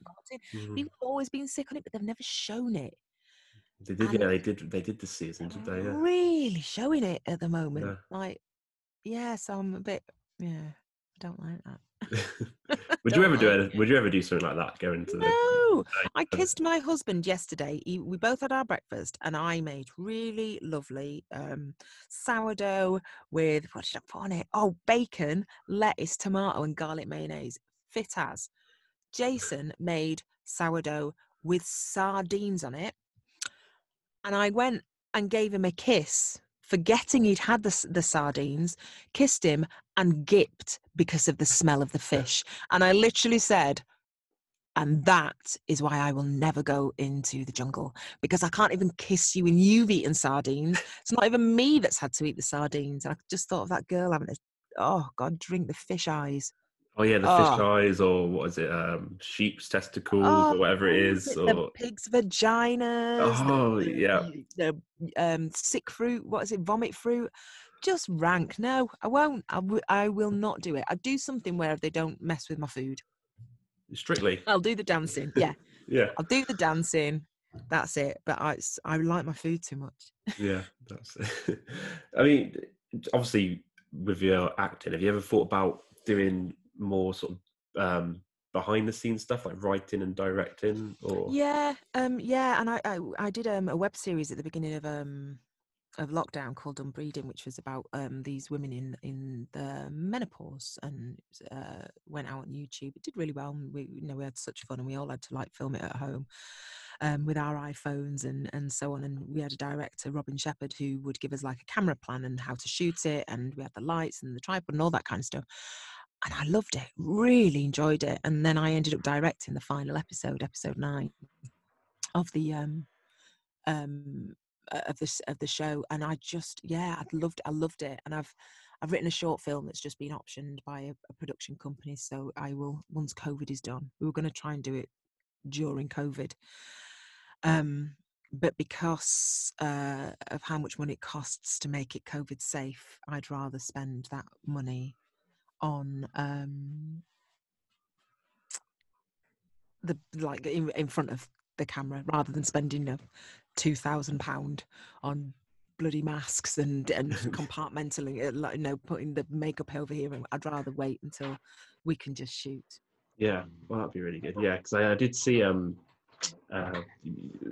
Speaker 1: people have always been sick on it, but they've never shown it.
Speaker 2: They did. And they did this season, did they? Yeah.
Speaker 1: Really showing it at the moment. So I'm a bit. Yeah, I don't like that.
Speaker 2: Would you ever do something like that? Go into
Speaker 1: No, I kissed my husband yesterday. We both had our breakfast, and I made really lovely sourdough with, what did I put on it? Oh, bacon, lettuce, tomato, and garlic mayonnaise. Fit as. Jason made sourdough with sardines on it, and I went and gave him a kiss, forgetting he'd had the sardines, kissed him and gipped because of the smell of the fish. And I literally said, and that is why I will never go into the jungle, because I can't even kiss you and you've eaten sardines. It's not even me that's had to eat the sardines. I just thought of that girl having drink the fish eyes.
Speaker 2: Oh yeah, the fish eyes, or what is it? Sheep's testicles, or whatever it is, or
Speaker 1: the pig's vaginas.
Speaker 2: Oh yeah,
Speaker 1: the sick fruit. What is it? Vomit fruit. Just rank. No, I won't. I will not do it. I do something where they don't mess with my food.
Speaker 2: Strictly.
Speaker 1: I'll do the dancing. Yeah.
Speaker 2: Yeah.
Speaker 1: I'll do the dancing. That's it. But I like my food too much.
Speaker 2: Yeah, that's it. I mean, obviously, with your acting, have you ever thought about doing more sort of behind the scenes stuff, like writing and directing? Or
Speaker 1: and I did a web series at the beginning of lockdown called Unbreeding, which was about these women in the menopause, and went out on YouTube. It did really well. And we had such fun, and we all had to like film it at home with our iPhones and so on. And we had a director, Robin Shepherd, who would give us like a camera plan and how to shoot it, and we had the lights and the tripod and all that kind of stuff. And I loved it, really enjoyed it. And then I ended up directing the final episode 9 of the of the show, and I loved it. And I've written a short film that's just been optioned by a production company, so I will, once COVID is done. We were going to try and do it during COVID, but because of how much money it costs to make it COVID safe, I'd rather spend that money on in front of the camera, rather than spending £2,000 on bloody masks and compartmentally, putting the makeup over here. I'd rather wait until we can just shoot.
Speaker 2: Yeah, well, that'd be really good. Yeah, because I did see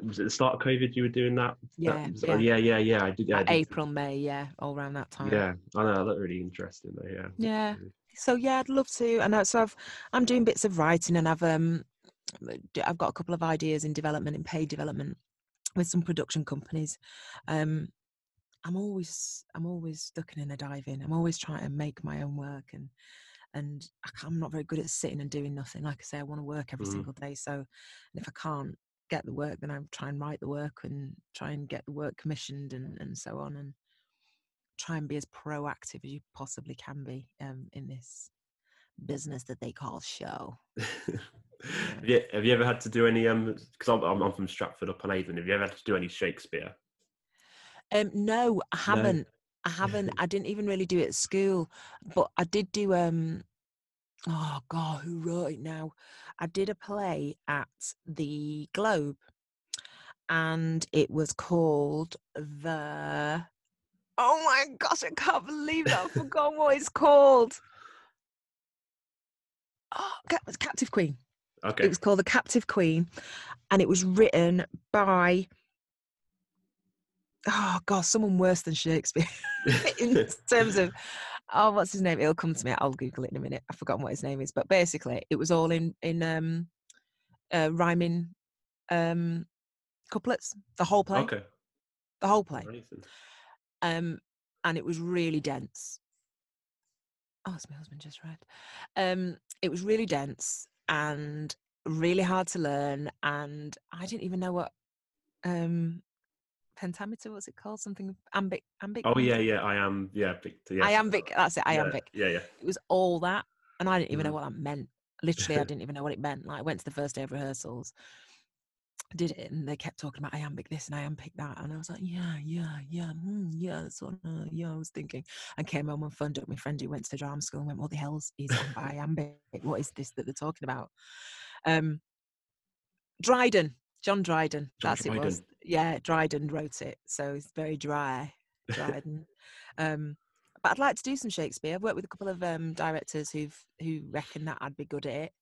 Speaker 2: was it the start of COVID you were doing that?
Speaker 1: Yeah.
Speaker 2: I did. Yeah,
Speaker 1: April, May, all around that time.
Speaker 2: Yeah, I know, that looked really interesting though. Yeah.
Speaker 1: Yeah. So I'd love to, and so I'm doing bits of writing, and I've got a couple of ideas in development, in paid development, with some production companies. I'm always ducking in and diving. I'm always trying to make my own work, and I'm not very good at sitting and doing nothing. Like I say, I want to work every single day. So, and if I can't get the work, then I try and write the work and try and get the work commissioned and so on, and try and be as proactive as you possibly can be in this business that they call show.
Speaker 2: Yeah. Have you ever had to do any because I'm from Stratford upon Avon, have you ever had to do any Shakespeare?
Speaker 1: No, I haven't. I didn't even really do it at school, but I did do oh god, who wrote it now? I did a play at the Globe, and it was called oh my gosh, I can't believe that I've forgotten what it's called. Oh, it was Captive Queen.
Speaker 2: Okay.
Speaker 1: It was called The Captive Queen, and it was written by, oh god, someone worse than Shakespeare in terms of oh, what's his name? It'll come to me. I'll Google it in a minute. I've forgotten what his name is, but basically, it was all in rhyming couplets. The whole play,
Speaker 2: Okay.
Speaker 1: the whole play,
Speaker 2: Amazing.
Speaker 1: and it was really dense. Oh, it's my husband just arrived. It was really dense and really hard to learn, and I didn't even know what pentameter was it called? Something iambic
Speaker 2: Oh yeah,
Speaker 1: pentameter.
Speaker 2: yeah. I am. Yeah, yes.
Speaker 1: Iambic, that's it,
Speaker 2: Yeah,
Speaker 1: iambic.
Speaker 2: yeah, yeah.
Speaker 1: It was all that, and I didn't even know
Speaker 2: Mhm.
Speaker 1: what that meant. Literally, I didn't even know what it meant. Like, I went to the first day of rehearsals, did it, and they kept talking about iambic this and iambic that, and I was like, yeah, yeah, that's what, yeah, I was thinking. And came home and phoned up my friend who went to drama school and went, what the hell is iambic? What is this that they're talking about? Dryden, John Dryden,
Speaker 2: John
Speaker 1: that's it was.
Speaker 2: Dryden.
Speaker 1: Yeah, Dryden wrote it, so it's very dry, Dryden. But I'd like to do some Shakespeare. I've worked with a couple of directors who reckon that I'd be good at it.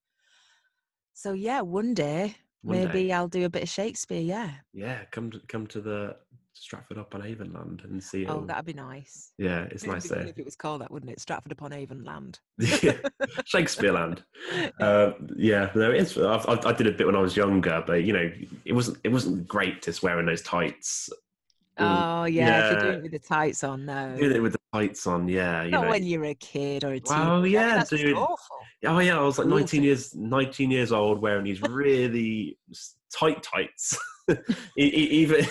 Speaker 1: So yeah, one day
Speaker 2: One day.
Speaker 1: maybe I'll do a bit of Shakespeare. Yeah.
Speaker 2: Yeah, come to the Stratford upon Avonland and see it
Speaker 1: Oh,
Speaker 2: all.
Speaker 1: that'd be nice.
Speaker 2: Yeah, it's
Speaker 1: It'd
Speaker 2: nice
Speaker 1: be
Speaker 2: there.
Speaker 1: funny if it was called that, wouldn't it? Stratford upon Avon Land.
Speaker 2: Yeah, Shakespeareland.
Speaker 1: Yeah.
Speaker 2: Yeah, no, it's. I did a bit when I was younger, but you know, it wasn't great just wearing those tights. All
Speaker 1: Oh yeah, if you're
Speaker 2: yeah,
Speaker 1: doing it with the tights on, no.
Speaker 2: doing it with the tights on. Yeah, you
Speaker 1: Not
Speaker 2: know.
Speaker 1: when you're a kid or a teenager.
Speaker 2: Well,
Speaker 1: I mean,
Speaker 2: yeah,
Speaker 1: that's just
Speaker 2: dude.
Speaker 1: awful.
Speaker 2: Oh yeah, I was like
Speaker 1: Cruelty.
Speaker 2: 19 years old wearing these really tight tights. Even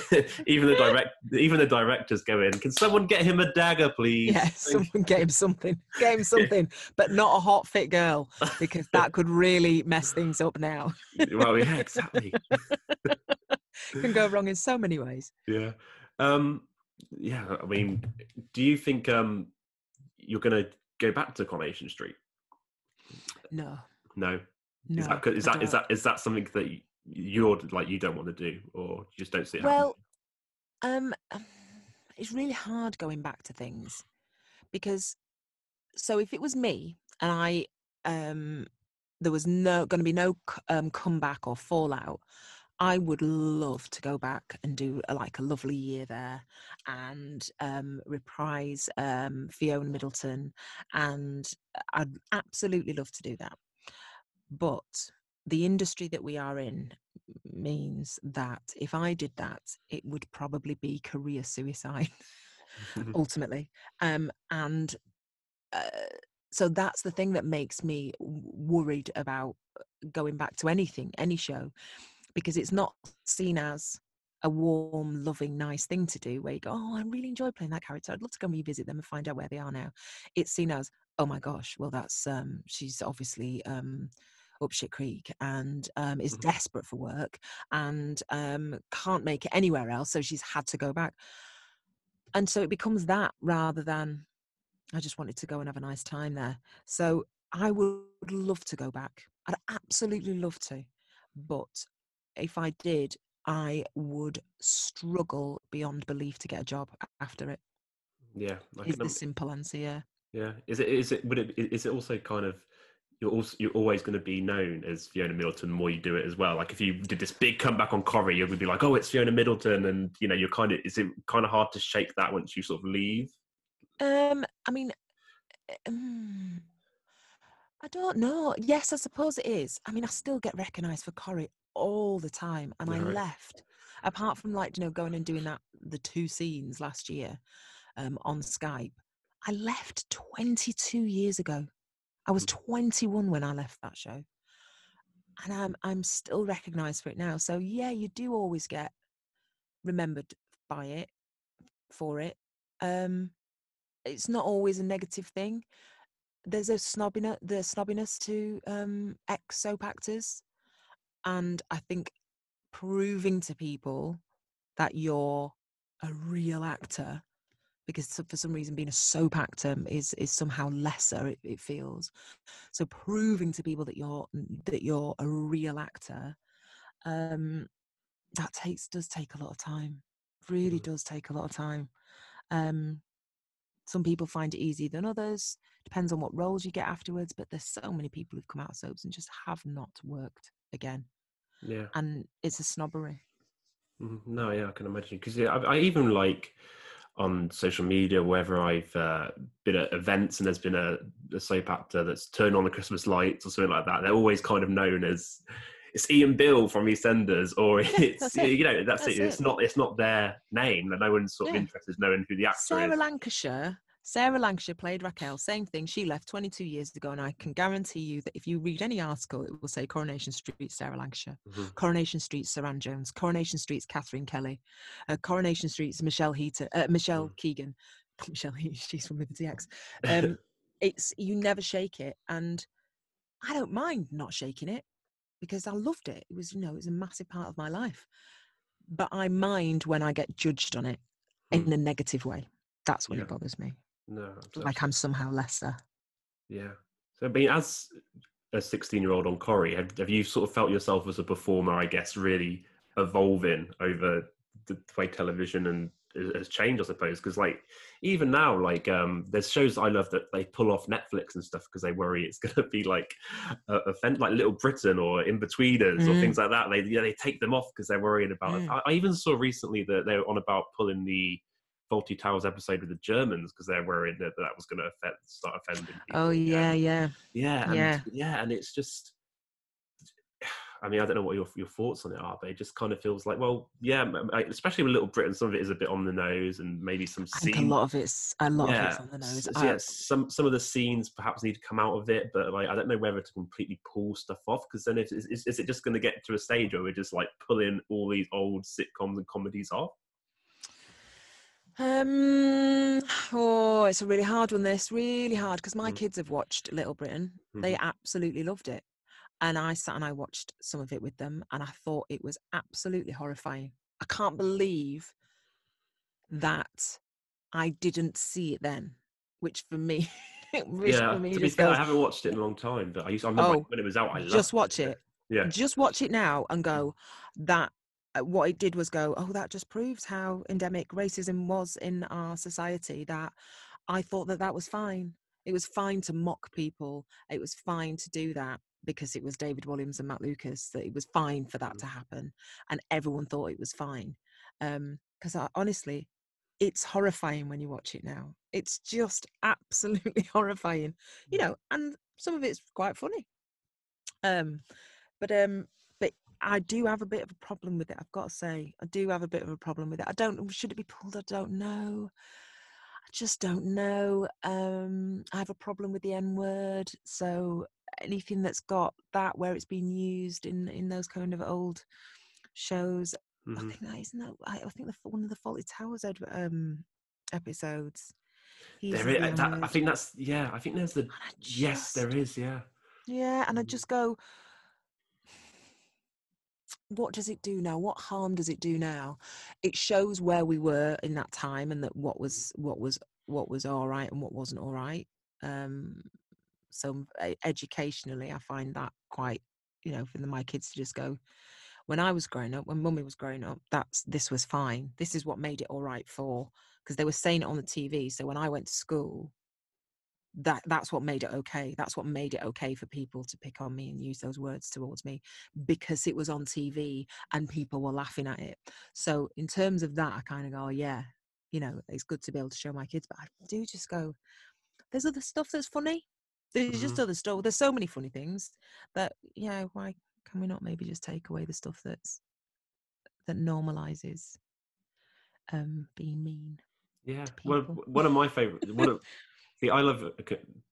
Speaker 2: even the directors go in. Can someone get him a dagger,
Speaker 1: Yeah,
Speaker 2: please?
Speaker 1: someone get him something. Get him something, but not a hot fit girl, because that could really mess things up now.
Speaker 2: Well, yeah, exactly.
Speaker 1: Can go wrong in so many ways.
Speaker 2: Yeah. Yeah, I mean, do you think you're going to go back to Coronation Street?
Speaker 1: No,
Speaker 2: No. Is
Speaker 1: no,
Speaker 2: that is
Speaker 1: I
Speaker 2: that
Speaker 1: don't.
Speaker 2: is that something that you're like you don't want to do, or you just don't see it happening?
Speaker 1: Well, um, it's really hard going back to things because so if it was me and there was no going to be no comeback or fallout, I would love to go back and do like a lovely year there and reprise Fiona Middleton, and I'd absolutely love to do that. But the industry that we are in means that if I did that, it would probably be career suicide ultimately. And uh, so that's the thing that makes me worried about going back to anything, any show, because it's not seen as a warm, loving, nice thing to do where you go, oh, I really enjoy playing that character. I'd love to go and revisit them and find out where they are now. It's seen as, oh my gosh, well, that's she's obviously up shit creek and is desperate for work and can't make it anywhere else. So she's had to go back. And so it becomes that rather than I just wanted to go and have a nice time there. So I would love to go back. I'd absolutely love to. But if I did, I would struggle beyond belief to get a job after it.
Speaker 2: Yeah, I
Speaker 1: Is the
Speaker 2: can.
Speaker 1: simple answer, yeah.
Speaker 2: Yeah, is it also kind of you're always going to be known as Fiona Middleton the more you do it as well. Like if you did this big comeback on Corrie, you would be like, oh, it's Fiona Middleton, and you know you're kind of is it kind of hard to shake that once you sort of leave?
Speaker 1: I mean, um, I don't know. Yes, I suppose it is. I mean, I still get recognised for Corrie all the time, and I
Speaker 2: All right.
Speaker 1: left. Apart from like going and doing the 2 scenes last year on Skype, I left 22 years ago. I was 21 when I left that show, and I'm still recognised for it now. So yeah, you do always get remembered by it for it. Um, it's not always a negative thing. There's a snobbiness to ex soap actors, and I think proving to people that you're a real actor, because for some reason being a soap actor is somehow lesser. It feels so. Proving to people that you're a real actor, that does take a lot of time. Really
Speaker 2: Mhm.
Speaker 1: does take a lot of time. Um, Some people find it easier than others. Depends on what roles you get afterwards. But there's so many people who've come out of soaps and just have not worked again,
Speaker 2: Yeah.
Speaker 1: and it's a snobbery.
Speaker 2: No, yeah, I can imagine because yeah, I even like on social media, wherever I've been at events and there's been a soap actor that's turned on the Christmas lights or something like that, they're always kind of known as it's Ian Bill from EastEnders, or
Speaker 1: Yeah,
Speaker 2: it's
Speaker 1: that's it.
Speaker 2: that's it.
Speaker 1: That's it.
Speaker 2: It's not their name, that no one's sort of
Speaker 1: Yeah.
Speaker 2: interested in knowing who the actor is.
Speaker 1: Sarah Lancashire played Raquel. Same thing. She left 22 years ago, and I can guarantee you that if you read any article, it will say Coronation Street, Sarah Lancashire, Coronation Street, Saran Jones, Coronation Street's Catherine Kelly, Coronation Street's Michelle Keegan. Michelle Heaton, she's from Liberty X. It's you never shake it, and I don't mind not shaking it because I loved it. It was, it was a massive part of my life. But I mind when I get judged on it in a negative way. That's when it bothers me.
Speaker 2: No,
Speaker 1: like I'm somehow lesser.
Speaker 2: Yeah. So, I mean, as a 16-year-old on Corrie, have you sort of felt yourself as a performer, I guess, really evolving over the way television and has changed, I suppose? Because, like, even now, like, there's shows I love that they pull off Netflix and stuff because they worry it's going to be like like Little Britain or In-Betweeners or things like that. They take them off because they're worried about it. I even saw recently that they were on about pulling the Faulty Towers episode with the Germans because they're worried that was going to start offending people.
Speaker 1: Oh yeah,
Speaker 2: and it's just, I mean, I don't know what your thoughts on it are, but it just kind of feels like, well, yeah, especially with Little Britain, some of it is a bit on the nose, and maybe some
Speaker 1: I think a lot of it's on the nose.
Speaker 2: Some of the scenes perhaps need to come out of it, but like I don't know whether to completely pull stuff off, because then is it just going to get to a stage where we're just like pulling all these old sitcoms and comedies off?
Speaker 1: It's a really hard one. Really hard because my kids have watched Little Britain. They absolutely loved it, and I sat and I watched some of it with them, and I thought it was absolutely horrifying. I can't believe that I didn't see it then, which for me,
Speaker 2: To be fair, I haven't watched it in a long time, but I remember when it was out. I loved
Speaker 1: just watch it.
Speaker 2: Yeah,
Speaker 1: just watch it now and go that. What it did was go, oh, that just proves how endemic racism was in our society, that I thought that was fine. It was fine to mock people. It was fine to do that because it was David Williams and Matt Lucas, that it was fine for that to happen. And everyone thought it was fine. Because honestly, it's horrifying when you watch it now. It's just absolutely horrifying, and some of it's quite funny. But I do have a bit of a problem with it. I've got to say, I do have a bit of a problem with it. Should it be pulled? I don't know. I just don't know. I have a problem with the N-word. So anything that's got that, where it's been used in those kind of old shows, I think that isn't that. I think one of the Faulty Towers episodes.
Speaker 2: There is. I think that's. Yeah, I think there's the. Yes, there is. Yeah.
Speaker 1: Yeah, and I just go, what does it do now? What harm does it do now? It shows where we were in that time, and that what was all right and what wasn't all right. So educationally, I find that quite, for my kids to just go, when I was growing up, when Mummy was growing up, this was fine. This is what made it all right because they were saying it on the TV. So when I went to school, that's what made it okay. That's what made it okay for people to pick on me and use those words towards me, because it was on TV and people were laughing at it. So in terms of that, I kind of go, yeah, it's good to be able to show my kids, but I do just go, there's other stuff that's funny. There's just other stuff. There's so many funny things that, why can we not maybe just take away the stuff that normalizes being mean?
Speaker 2: Yeah.
Speaker 1: To people?
Speaker 2: Well, one of my favorite, I love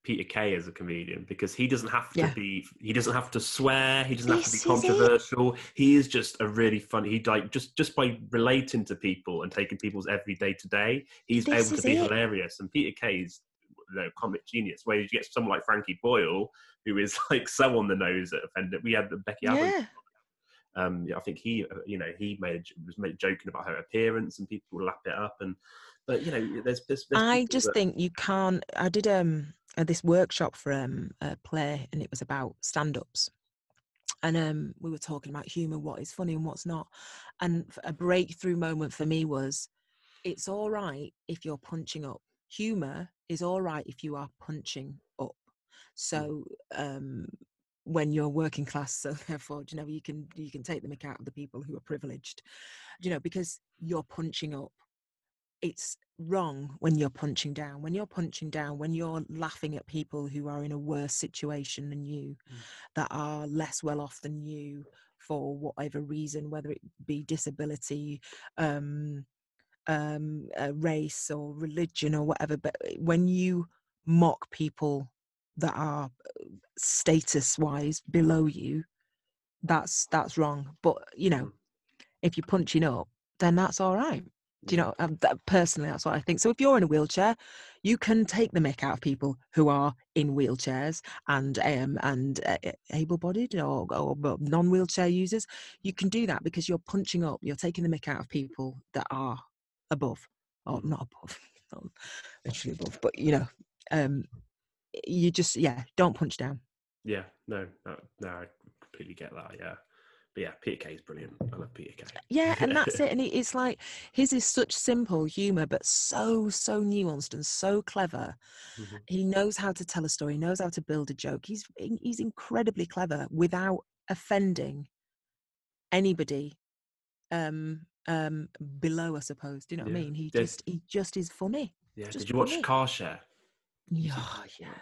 Speaker 2: Peter Kay as a comedian because he doesn't have to be. He doesn't have to swear. He doesn't have to be controversial. He is just a really funny. He just by relating to people and taking people's everyday to day, he's able to be hilarious. And Peter Kay's comic genius. Where you get someone like Frankie Boyle, who is like so on the nose at offended. We had Becky Adams. I think he was joking about her appearance, and people would lap it up. But there's
Speaker 1: I just think you can't. I did this workshop for a play, and it was about stand-ups, and we were talking about humour, what is funny and what's not. And a breakthrough moment for me was, it's all right if you're punching up. Humour is all right if you are punching up. So when you're working class, so therefore, you can take the mick out of the people who are privileged, because you're punching up. it's wrong when you're punching down. When you're punching down, when you're laughing at people who are in a worse situation than you, that are less well off than you for whatever reason, whether it be disability, race or religion or whatever. But when you mock people that are status wise below you, that's wrong. But you know, if you're punching up, then that's all right. Do you know, personally, that's what I think. So if you're in a wheelchair, you can take the mick out of people who are in wheelchairs and able-bodied or non-wheelchair users. You can do that because you're punching up. You're taking the mick out of people that are above, or not above, not literally above, but you know, you just don't punch down.
Speaker 2: Yeah, no, I completely get that. Yeah. But yeah, Peter Kay is brilliant. I love Peter Kay.
Speaker 1: Yeah, and that's it. And it's like his is such simple humor, but so nuanced and so clever. He knows how to tell a story. He knows how to build a joke. He's incredibly clever without offending anybody below, I suppose. Do you know what I mean? He just is funny.
Speaker 2: Yeah.
Speaker 1: Just
Speaker 2: Did you watch
Speaker 1: funny.
Speaker 2: Car Share?
Speaker 1: Yeah.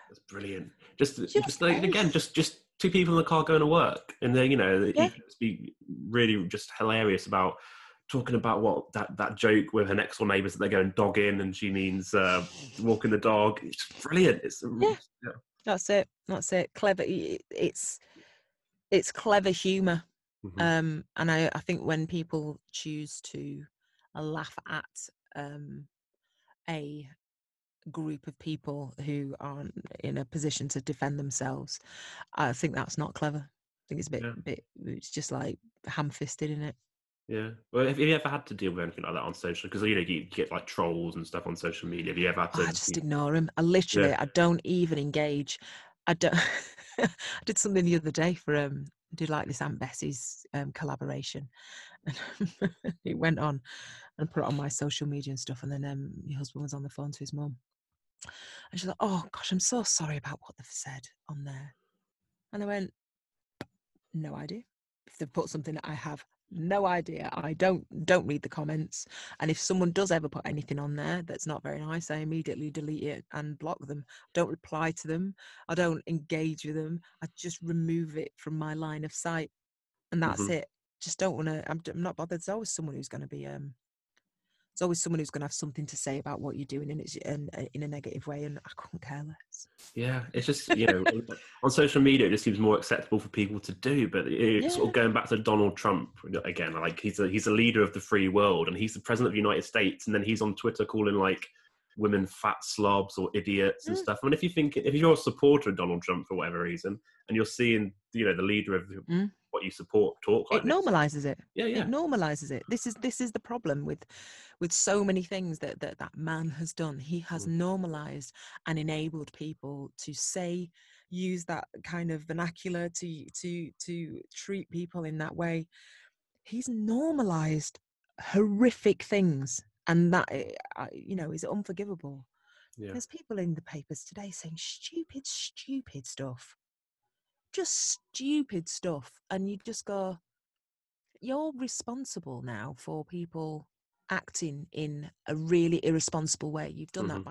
Speaker 2: That's brilliant. Just like, again, just two people in the car going to work, and then you know, he can just be really just hilarious about talking about what that joke with her next door neighbours that they're going dogging, and she means walking the dog. It's brilliant. It's
Speaker 1: That's it. Clever. It's clever humour. And I think when people choose to laugh at a group of people who aren't in a position to defend themselves, I think that's not clever. I think it's a bit it's just like ham-fisted, isn't it?
Speaker 2: Yeah. Well, have you ever had to deal with anything like that on social? Because you know you get like trolls and stuff on social media. Have you ever had to?
Speaker 1: I just ignore him. I don't even engage. I don't. I did something the other day for I did like this Aunt Bessie's collaboration, and it went on and put it on my social media and stuff. And then my husband was on the phone to his mum, and she's like, "Oh gosh, I'm so sorry about what they've said on there." And I went, "No idea. If they've put something that I have no idea. I don't read the comments, and if someone does ever put anything on there that's not very nice, I immediately delete it and block them. Don't reply to them. I don't engage with them. I just remove it from my line of sight, and that's it. Just don't want to. I'm not bothered. There's always someone who's going to be there's always someone who's going to have something to say about what you're doing, and it's in a negative way, and I couldn't care less.
Speaker 2: Yeah, it's just, you know, on social media, it just seems more acceptable for people to do. But it's sort of going back to Donald Trump again, like he's a leader of the free world, and he's the president of the United States, and then he's on Twitter calling like women fat slobs or idiots and stuff. I mean, if you're a supporter of Donald Trump for whatever reason, and you're seeing, you know, the leader of what you support talk like
Speaker 1: it normalizes it.
Speaker 2: It
Speaker 1: normalizes it. This is the problem with so many things that man has done. He has normalized and enabled people to use that kind of vernacular to treat people in that way. He's normalized horrific things, and that is unforgivable. There's people in the papers today saying stupid stuff, just stupid stuff, and you just go, you're responsible now for people acting in a really irresponsible way. You've done that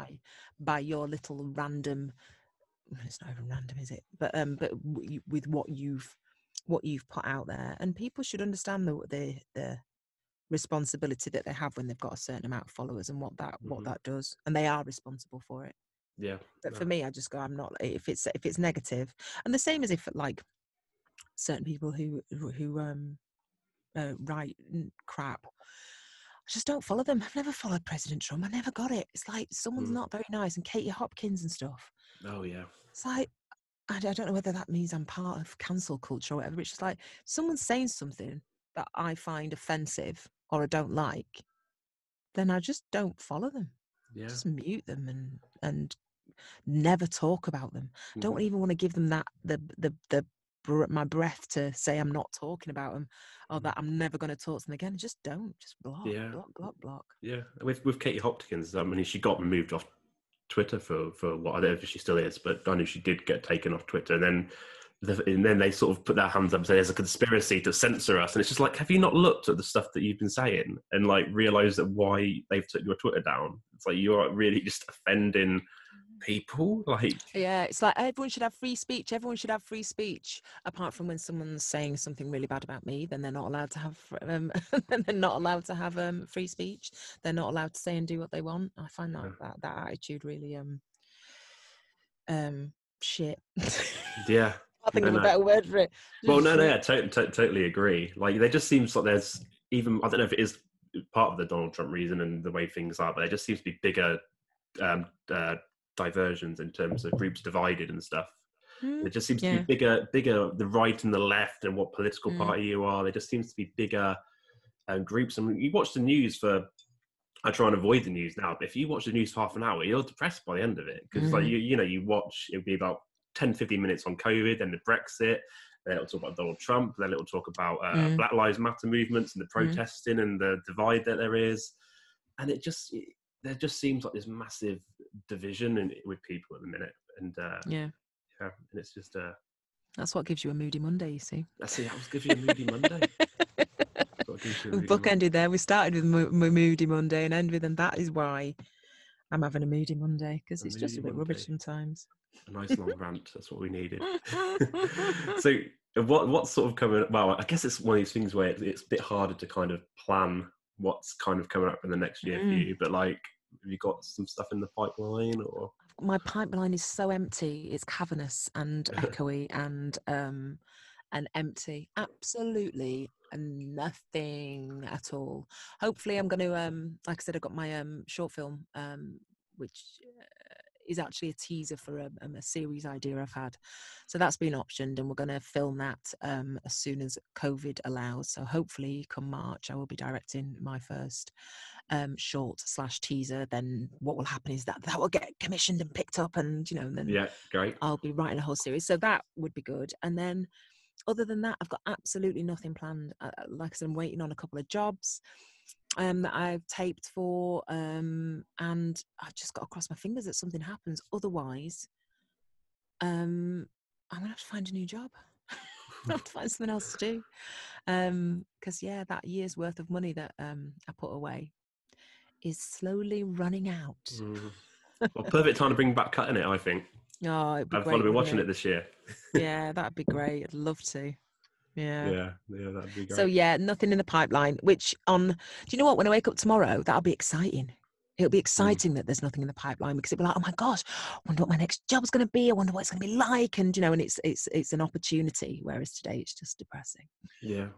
Speaker 1: by your little random. It's not even random, is it? But with what you've put out there, and people should understand the responsibility that they have when they've got a certain amount of followers and what that does, and they are responsible for it.
Speaker 2: Yeah.
Speaker 1: But for me, I just go, I'm not. If it's negative, and the same as if like certain people who write crap, I just don't follow them. I've never followed President Trump. I never got it. It's like someone's not very nice, and Katie Hopkins and stuff.
Speaker 2: Oh yeah.
Speaker 1: It's like I don't know whether that means I'm part of cancel culture or whatever. It's just like someone's saying something that I find offensive or I don't like, then I just don't follow them.
Speaker 2: Yeah.
Speaker 1: Just mute them and never talk about them. Don't even want to give them that my breath to say I'm not talking about them or that I'm never going to talk to them again. Just don't. Just block.
Speaker 2: Yeah. With Katie Hopkins, I mean, she got removed off Twitter for what, I don't know if she still is, but I know she did get taken off Twitter. And then and then they sort of put their hands up and say there's a conspiracy to censor us, and it's just like, have you not looked at the stuff that you've been saying and like realized that why they've took your Twitter down? It's like you're really just offending people. Like,
Speaker 1: Yeah, it's like everyone should have free speech. Everyone should have free speech, apart from when someone's saying something really bad about me. Then they're not allowed to have. Then they're not allowed to have free speech. They're not allowed to say and do what they want. I find that attitude really shit.
Speaker 2: yeah,
Speaker 1: I think
Speaker 2: no,
Speaker 1: of a
Speaker 2: no.
Speaker 1: better word for it.
Speaker 2: Well,
Speaker 1: Just
Speaker 2: no, no,
Speaker 1: shit.
Speaker 2: yeah, totally agree. Like, there just seems like there's even, I don't know if it is part of the Donald Trump reason and the way things are, but there just seems to be bigger um, diversions in terms of groups divided and stuff. There just seems to be
Speaker 1: Yeah.
Speaker 2: bigger, the right and the left, and what political party you are. There just seems to be bigger groups. And you watch the news for. I try and avoid the news now, but if you watch the news for half an hour, you're depressed by the end of it, because like you watch, it'll be about 10, 15 minutes on COVID and the Brexit. Then it'll talk about Donald Trump. Then it'll talk about Black Lives Matter movements and the protesting and the divide that there is. And there just seems like this massive division with people at the minute. And
Speaker 1: Yeah.
Speaker 2: and it's just
Speaker 1: That's what gives you a moody Monday, you see.
Speaker 2: that's it. I was giving you a moody Monday.
Speaker 1: We bookended there. We started with moody Monday and end with, and that is why I'm having a moody Monday, because it's just a bit rubbish sometimes.
Speaker 2: A nice long rant. That's what we needed. So what's sort of coming? Well, I guess it's one of these things where it's a bit harder to kind of plan what's kind of coming up in the next year for you. But like, have you got some stuff in the pipeline, or?
Speaker 1: My pipeline is so empty. It's cavernous and echoey and empty. Absolutely nothing at all. Hopefully I'm going to like I said, I got my short film which is actually a teaser for a series idea I've had. So that's been optioned, and we're going to film that as soon as COVID allows. So hopefully come March I will be directing my first short / teaser. Then what will happen is that will get commissioned and picked up, and then
Speaker 2: Yeah, great.
Speaker 1: I'll be writing a whole series. So that would be good. And then other than that, I've got absolutely nothing planned. Like I said, I'm waiting on a couple of jobs that I've taped for, and I've just got to cross my fingers that something happens. Otherwise, I'm gonna have to find a new job. I have to find something else to do, because that year's worth of money that I put away is slowly running out.
Speaker 2: Well, perfect time to bring back cutting it, I think.
Speaker 1: Oh, it'd be
Speaker 2: I've
Speaker 1: great.
Speaker 2: been watching it this year.
Speaker 1: Yeah, that'd be great. I'd love to.
Speaker 2: Yeah, that'd be great.
Speaker 1: So nothing in the pipeline. Which do you know what? When I wake up tomorrow, that'll be exciting. It'll be exciting that there's nothing in the pipeline, because it'll be like, oh my gosh, I wonder what my next job's going to be. I wonder what it's going to be like, and and it's an opportunity. Whereas today it's just depressing.
Speaker 2: Yeah,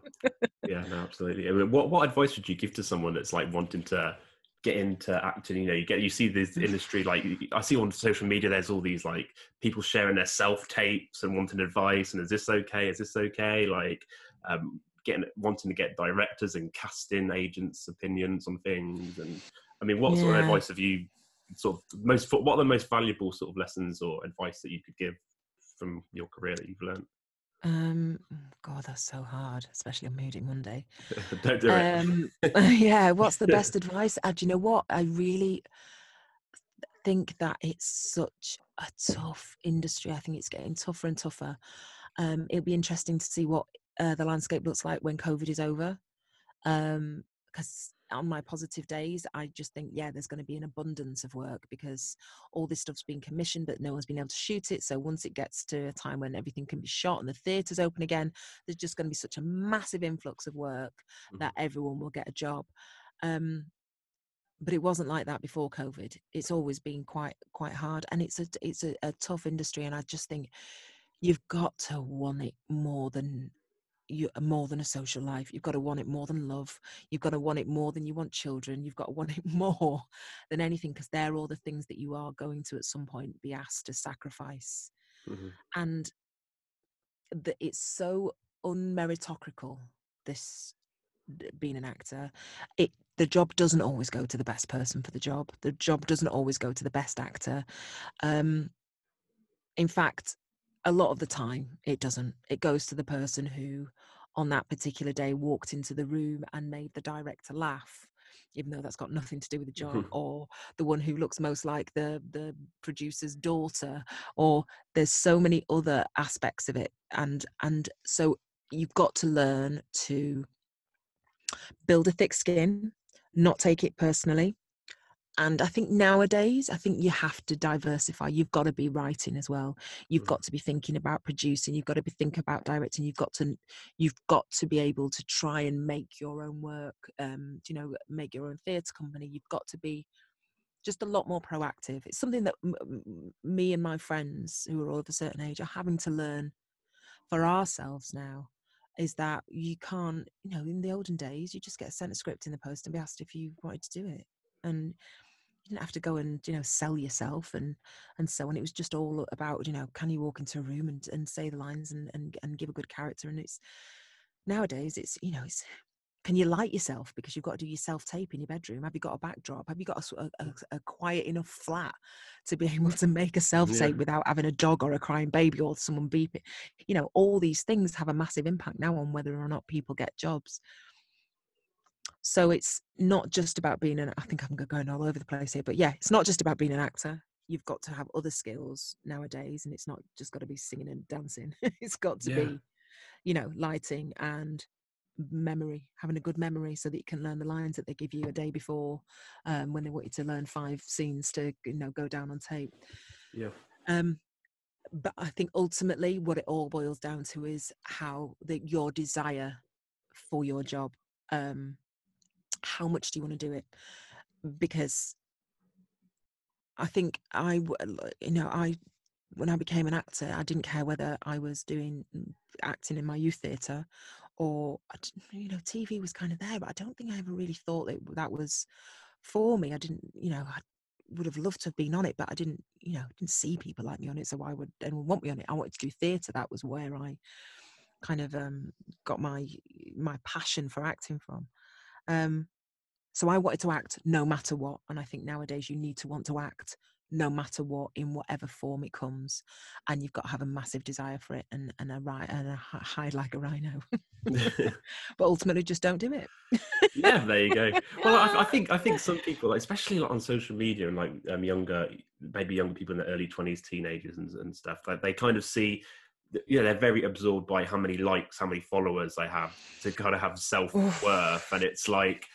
Speaker 2: no, absolutely. I mean, what advice would you give to someone that's like wanting to get into acting? You see this industry, like I see on social media, there's all these like people sharing their self tapes and wanting advice, and is this okay, like wanting to get directors and casting agents' opinions on things. And I mean, what sort of advice have you what are the most valuable sort of lessons or advice that you could give from your career that you've learned?
Speaker 1: God, that's so hard, especially on Moody Monday.
Speaker 2: Don't do it.
Speaker 1: Yeah, what's the best advice? Do you know what? I really think that it's such a tough industry. I think it's getting tougher and tougher. It'll be interesting to see what the landscape looks like when COVID is over. Because on my positive days, I just think, there's going to be an abundance of work, because all this stuff's been commissioned, but no one's been able to shoot it. So once it gets to a time when everything can be shot and the theatre's open again, there's just going to be such a massive influx of work that everyone will get a job. But it wasn't like that before COVID. It's always been quite hard, and it's a tough industry. And I just think you've got to want it more than a social life. You've got to want it more than love. You've got to want it more than you want children. You've got to want it more than anything, because they're all the things that you are going to at some point be asked to sacrifice. And it's so unmeritocratic, this being an actor. The job doesn't always go to the best person for the job. The job doesn't always go to the best actor. In fact, a lot of the time it doesn't. It goes to the person who on that particular day walked into the room and made the director laugh, even though that's got nothing to do with the job, or the one who looks most like the producer's daughter, or there's so many other aspects of it And so you've got to learn to build a thick skin, not take it personally. And I think nowadays, I think you have to diversify. You've got to be writing as well. You've got to be thinking about producing. You've got to be thinking about directing. You've got to be able to try and make your own work. Make your own theatre company. You've got to be just a lot more proactive. It's something that me and my friends who are all of a certain age are having to learn for ourselves now. Is that you can't, in the olden days, you just get sent a script in the post and be asked if you wanted to do it, and you didn't have to go and sell yourself and so on. It was just all about can you walk into a room and say the lines and give a good character. And it's nowadays it's can you light yourself, because you've got to do your self-tape in your bedroom? Have you got a backdrop? Have you got a quiet enough flat to be able to make a self-tape without having a dog or a crying baby or someone beeping? All these things have a massive impact now on whether or not people get jobs. So it's not just about being I think I'm going all over the place here, but yeah, it's not just about being an actor. You've got to have other skills nowadays, and it's not just got to be singing and dancing. It's got to be, lighting and memory, having a good memory so that you can learn the lines that they give you a day before, when they want you to learn 5 scenes to, go down on tape.
Speaker 2: Yeah.
Speaker 1: But I think ultimately what it all boils down to is your desire for your job. How much do you want to do it? Because I think when I became an actor, I didn't care whether I was doing acting in my youth theatre or, TV was kind of there, but I don't think I ever really thought that was for me. I didn't, I would have loved to have been on it, but I didn't see people like me on it. So why would anyone want me on it? I wanted to do theatre. That was where I kind of got my passion for acting from. So I wanted to act no matter what. And I think nowadays you need to want to act no matter what, in whatever form it comes. And you've got to have a massive desire for it and hide like a rhino. But ultimately just don't do it.
Speaker 2: Yeah, there you go. Well, I think some people, especially on social media and maybe younger people in their early 20s, teenagers and stuff, like they kind of see, they're very absorbed by how many likes, how many followers they have to kind of have self-worth. And it's like,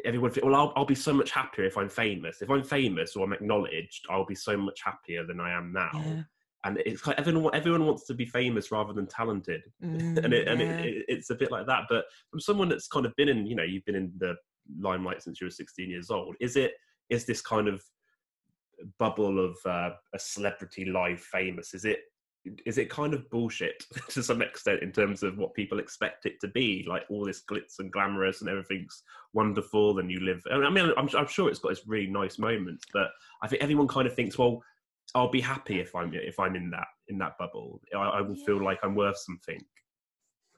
Speaker 2: everyone thinks, well, I'll be so much happier if I'm famous. If I'm famous or I'm acknowledged, I'll be so much happier than I am now. Yeah. And it's like everyone wants to be famous rather than talented. It's a bit like that. But from someone that's kind of been in, you've been in the limelight since you were 16 years old, is this kind of bubble of a celebrity life famous, is it kind of bullshit to some extent in terms of what people expect it to be, like all this glitz and glamorous and everything's wonderful and you live, I mean, I'm sure it's got its really nice moments, but I think everyone kind of thinks, well, I'll be happy if I'm in that bubble. I will feel like I'm worth something.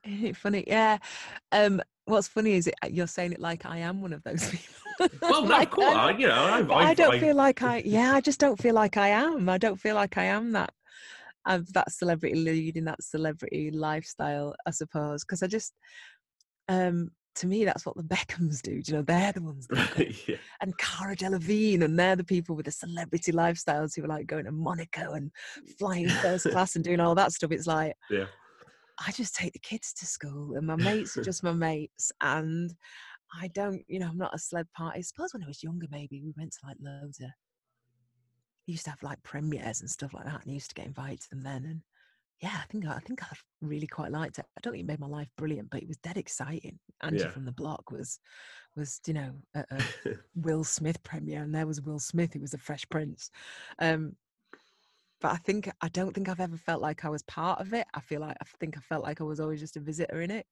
Speaker 1: Isn't it funny? Yeah. What's funny is you're saying it like I am one of those people.
Speaker 2: Well, no, of course.
Speaker 1: I don't feel like I just don't feel like I am. I don't feel like I am that. That celebrity leading that celebrity lifestyle, I suppose, because I just, to me, that's what the Beckhams do. They're the ones that go, and Cara Delevingne, and they're the people with the celebrity lifestyles who are like going to Monaco and flying first class and doing all that stuff. It's like, I just take the kids to school, and my mates are just my mates, and I don't, I'm not a celeb party. I suppose when I was younger, maybe we went to like loads of. We used to have like premieres and stuff like that, and I used to get invited to them then. And yeah, I think I really quite liked it. I don't think it made my life brilliant, but it was dead exciting. Angie from the Block was at a Will Smith premiere, and there was Will Smith, who was a Fresh Prince. But I don't think I've ever felt like I was part of it. I think I felt like I was always just a visitor in it.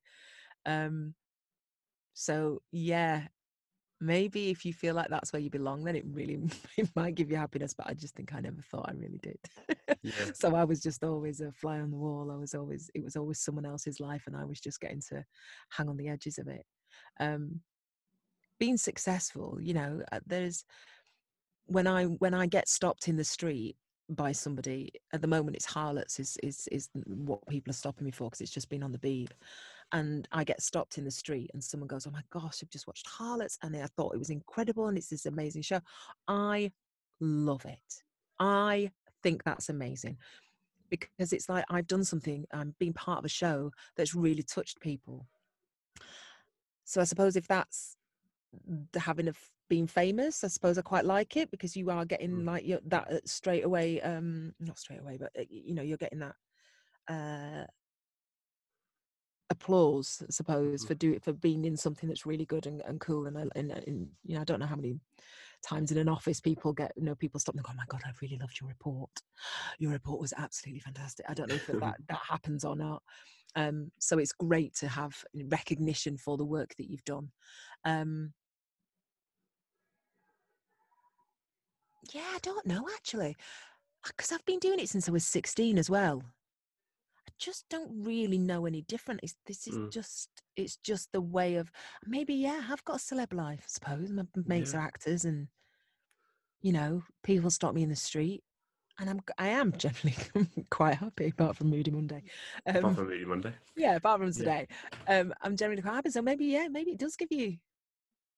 Speaker 1: So yeah, maybe if you feel like that's where you belong, then it might give you happiness. But I just think I never thought I really did. So I was just always a fly on the wall. It was always someone else's life, and I was just getting to hang on the edges of it. Being successful, there's when I get stopped in the street by somebody, at the moment it's harlots is what people are stopping me for, because it's just been on the beep. And I get stopped in the street and someone goes, oh my gosh, I've just watched Harlots and I thought it was incredible and it's this amazing show. I love it. I think that's amazing. because it's like I've done something, I'm being part of a show that's really touched people. So I suppose if that's having being famous, I suppose I quite like it, because you are getting like that straight away, not straight away, but you know, you're getting that applause, I suppose, for being in something that's really good and cool, and you know, I don't know how many times in an office people get, you know, people stop and go, oh my God, I really loved your report. Your report was absolutely fantastic. I don't know if that happens or not. So it's great to have recognition for the work that you've done. Yeah, I don't know, actually, because I've been doing it since I was 16 as well. I just don't really know any different. It's just the way of, maybe, yeah, I've got a celeb life, I suppose. My mates are actors, and, you know, people stop me in the street, and I am generally quite happy, apart from Moody Monday.
Speaker 2: Apart from Moody Monday.
Speaker 1: Yeah, apart from today. I'm generally quite happy. So maybe it does give you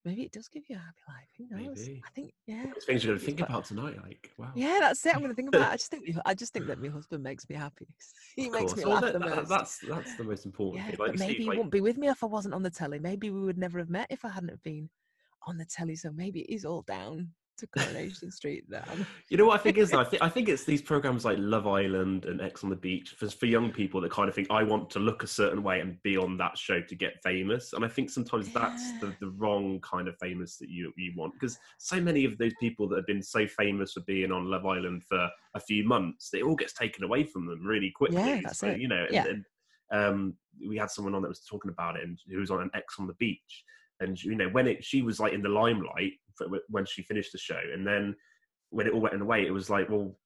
Speaker 1: a happy life. Who knows?
Speaker 2: Maybe.
Speaker 1: I think, yeah.
Speaker 2: It's things you're going to think about tonight. Like, wow.
Speaker 1: Yeah, that's it. I'm going to think about it. I just think that my husband makes me happy. He makes me laugh the most.
Speaker 2: That's the most important thing.
Speaker 1: But maybe he wouldn't be with me if I wasn't on the telly. Maybe we would never have met if I hadn't have been on the telly. So maybe it is all down to Coronation Street.
Speaker 2: You know what I think is? I think it's these programs like Love Island and X on the Beach for young people that kind of think, I want to look a certain way and be on that show to get famous. And I think sometimes that's the wrong kind of famous that you want, because so many of those people that have been so famous for being on Love Island for a few months, it all gets taken away from them really quickly.
Speaker 1: Yeah, that's it.
Speaker 2: You know, and we had someone on that was talking about it, and who was on an X on the Beach. And, you know, she was like in the limelight when she finished the show. And then when it all went away, it was like, well,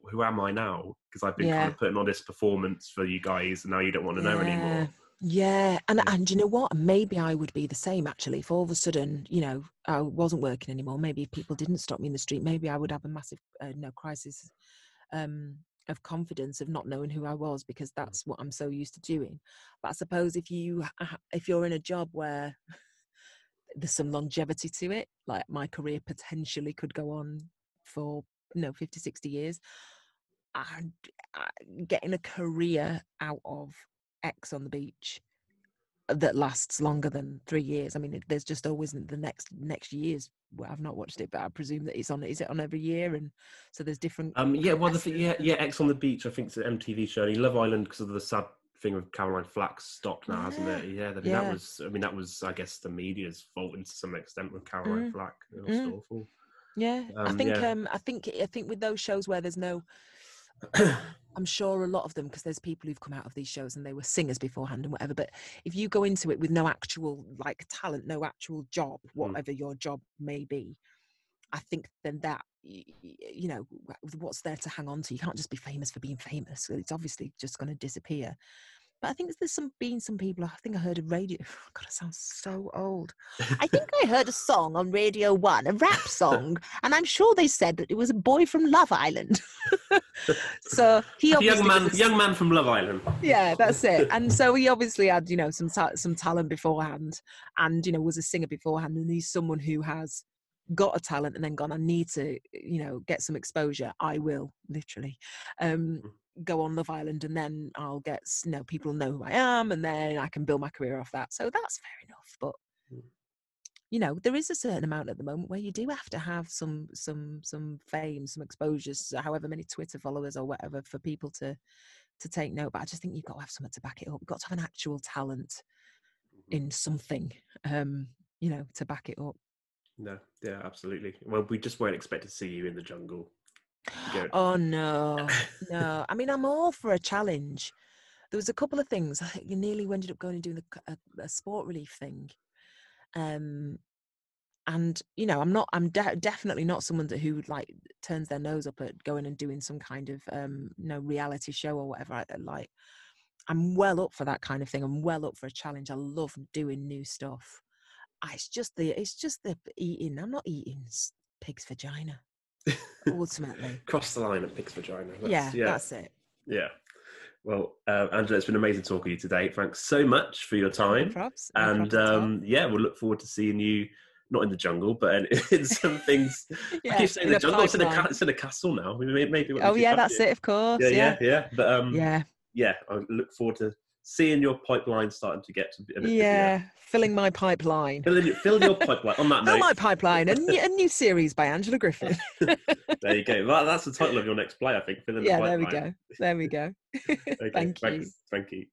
Speaker 2: who am I now? Because I've been kind of putting on this performance for you guys, and now you don't want to know anymore.
Speaker 1: Yeah. And you know what? Maybe I would be the same, actually. If all of a sudden, you know, I wasn't working anymore, maybe if people didn't stop me in the street, maybe I would have a massive crisis of confidence, of not knowing who I was, because that's what I'm so used to doing. But I suppose if you're in a job where there's some longevity to it, like my career potentially could go on for 50, 60 years, and getting a career out of X on the Beach that lasts longer than 3 years. I mean, there's just always the next year's. Well, I've not watched it, but I presume that is it on every year? And so there's different.
Speaker 2: X on the Beach, I think it's an MTV show. Love Island, because of the sad thing with Caroline Flack's stopped now, hasn't it? Yeah, that was, I guess, the media's fault to some extent with Caroline Flack. It was awful.
Speaker 1: Yeah, I think with those shows where there's no, I'm sure a lot of them, because there's people who've come out of these shows and they were singers beforehand and whatever. But if you go into it with no actual talent, no actual job, whatever your job may be, I think then that, you know, what's there to hang on to? You can't just be famous for being famous. It's obviously just going to disappear. But I think there's some people, I think I heard a radio, God, I sound so old. I think I heard a song on Radio 1, a rap song, and I'm sure they said that it was a boy from Love Island. So he obviously
Speaker 2: young man from Love Island.
Speaker 1: Yeah, that's it. And so he obviously had, you know, some talent beforehand, and, you know, was a singer beforehand, and he's someone who has got a talent and then gone, I need to, you know, get some exposure. I will literally go on Love Island, and then I'll get, you know, people know who I am, and then I can build my career off that. So that's fair enough. But, you know, there is a certain amount at the moment where you do have to have some fame, some exposures, however many Twitter followers or whatever, for people to take note. But I just think you've got to have something to back it up. You've got to have an actual talent in something, you know, to back it up.
Speaker 2: No, yeah, absolutely. Well, we just weren't expected to see you in the jungle.
Speaker 1: Oh, no. I mean, I'm all for a challenge. There was a couple of things. I think you nearly ended up going and doing a sport relief thing. And, you know, I'm definitely not someone who like turns their nose up at going and doing some kind of, reality show or whatever. I'm well up for that kind of thing. I'm well up for a challenge. I love doing new stuff. It's just the eating. I'm not eating pig's vagina. Ultimately,
Speaker 2: cross the line at pig's vagina.
Speaker 1: That's it.
Speaker 2: Yeah. Well, Angela, it's been amazing talking to you today. Thanks so much for your time.
Speaker 1: No props,
Speaker 2: we'll look forward to seeing you not in the jungle, but in some things. I keep saying
Speaker 1: in
Speaker 2: the
Speaker 1: a
Speaker 2: jungle.
Speaker 1: pipeline.
Speaker 2: It's in a castle now. Maybe
Speaker 1: Oh yeah, that's it. Of course. Yeah.
Speaker 2: But
Speaker 1: Yeah.
Speaker 2: yeah, I look forward to seeing your pipeline starting to get a bit busier.
Speaker 1: Yeah. Filling my pipeline.
Speaker 2: Fill your pipeline. On that
Speaker 1: Fill
Speaker 2: note,
Speaker 1: my pipeline. A new series by Angela Griffin.
Speaker 2: there you go. Well, that's the title of your next play, I think. Filling the
Speaker 1: Yeah.
Speaker 2: pipeline.
Speaker 1: There we go. There we go.
Speaker 2: Okay.
Speaker 1: Thank you.
Speaker 2: Thank you.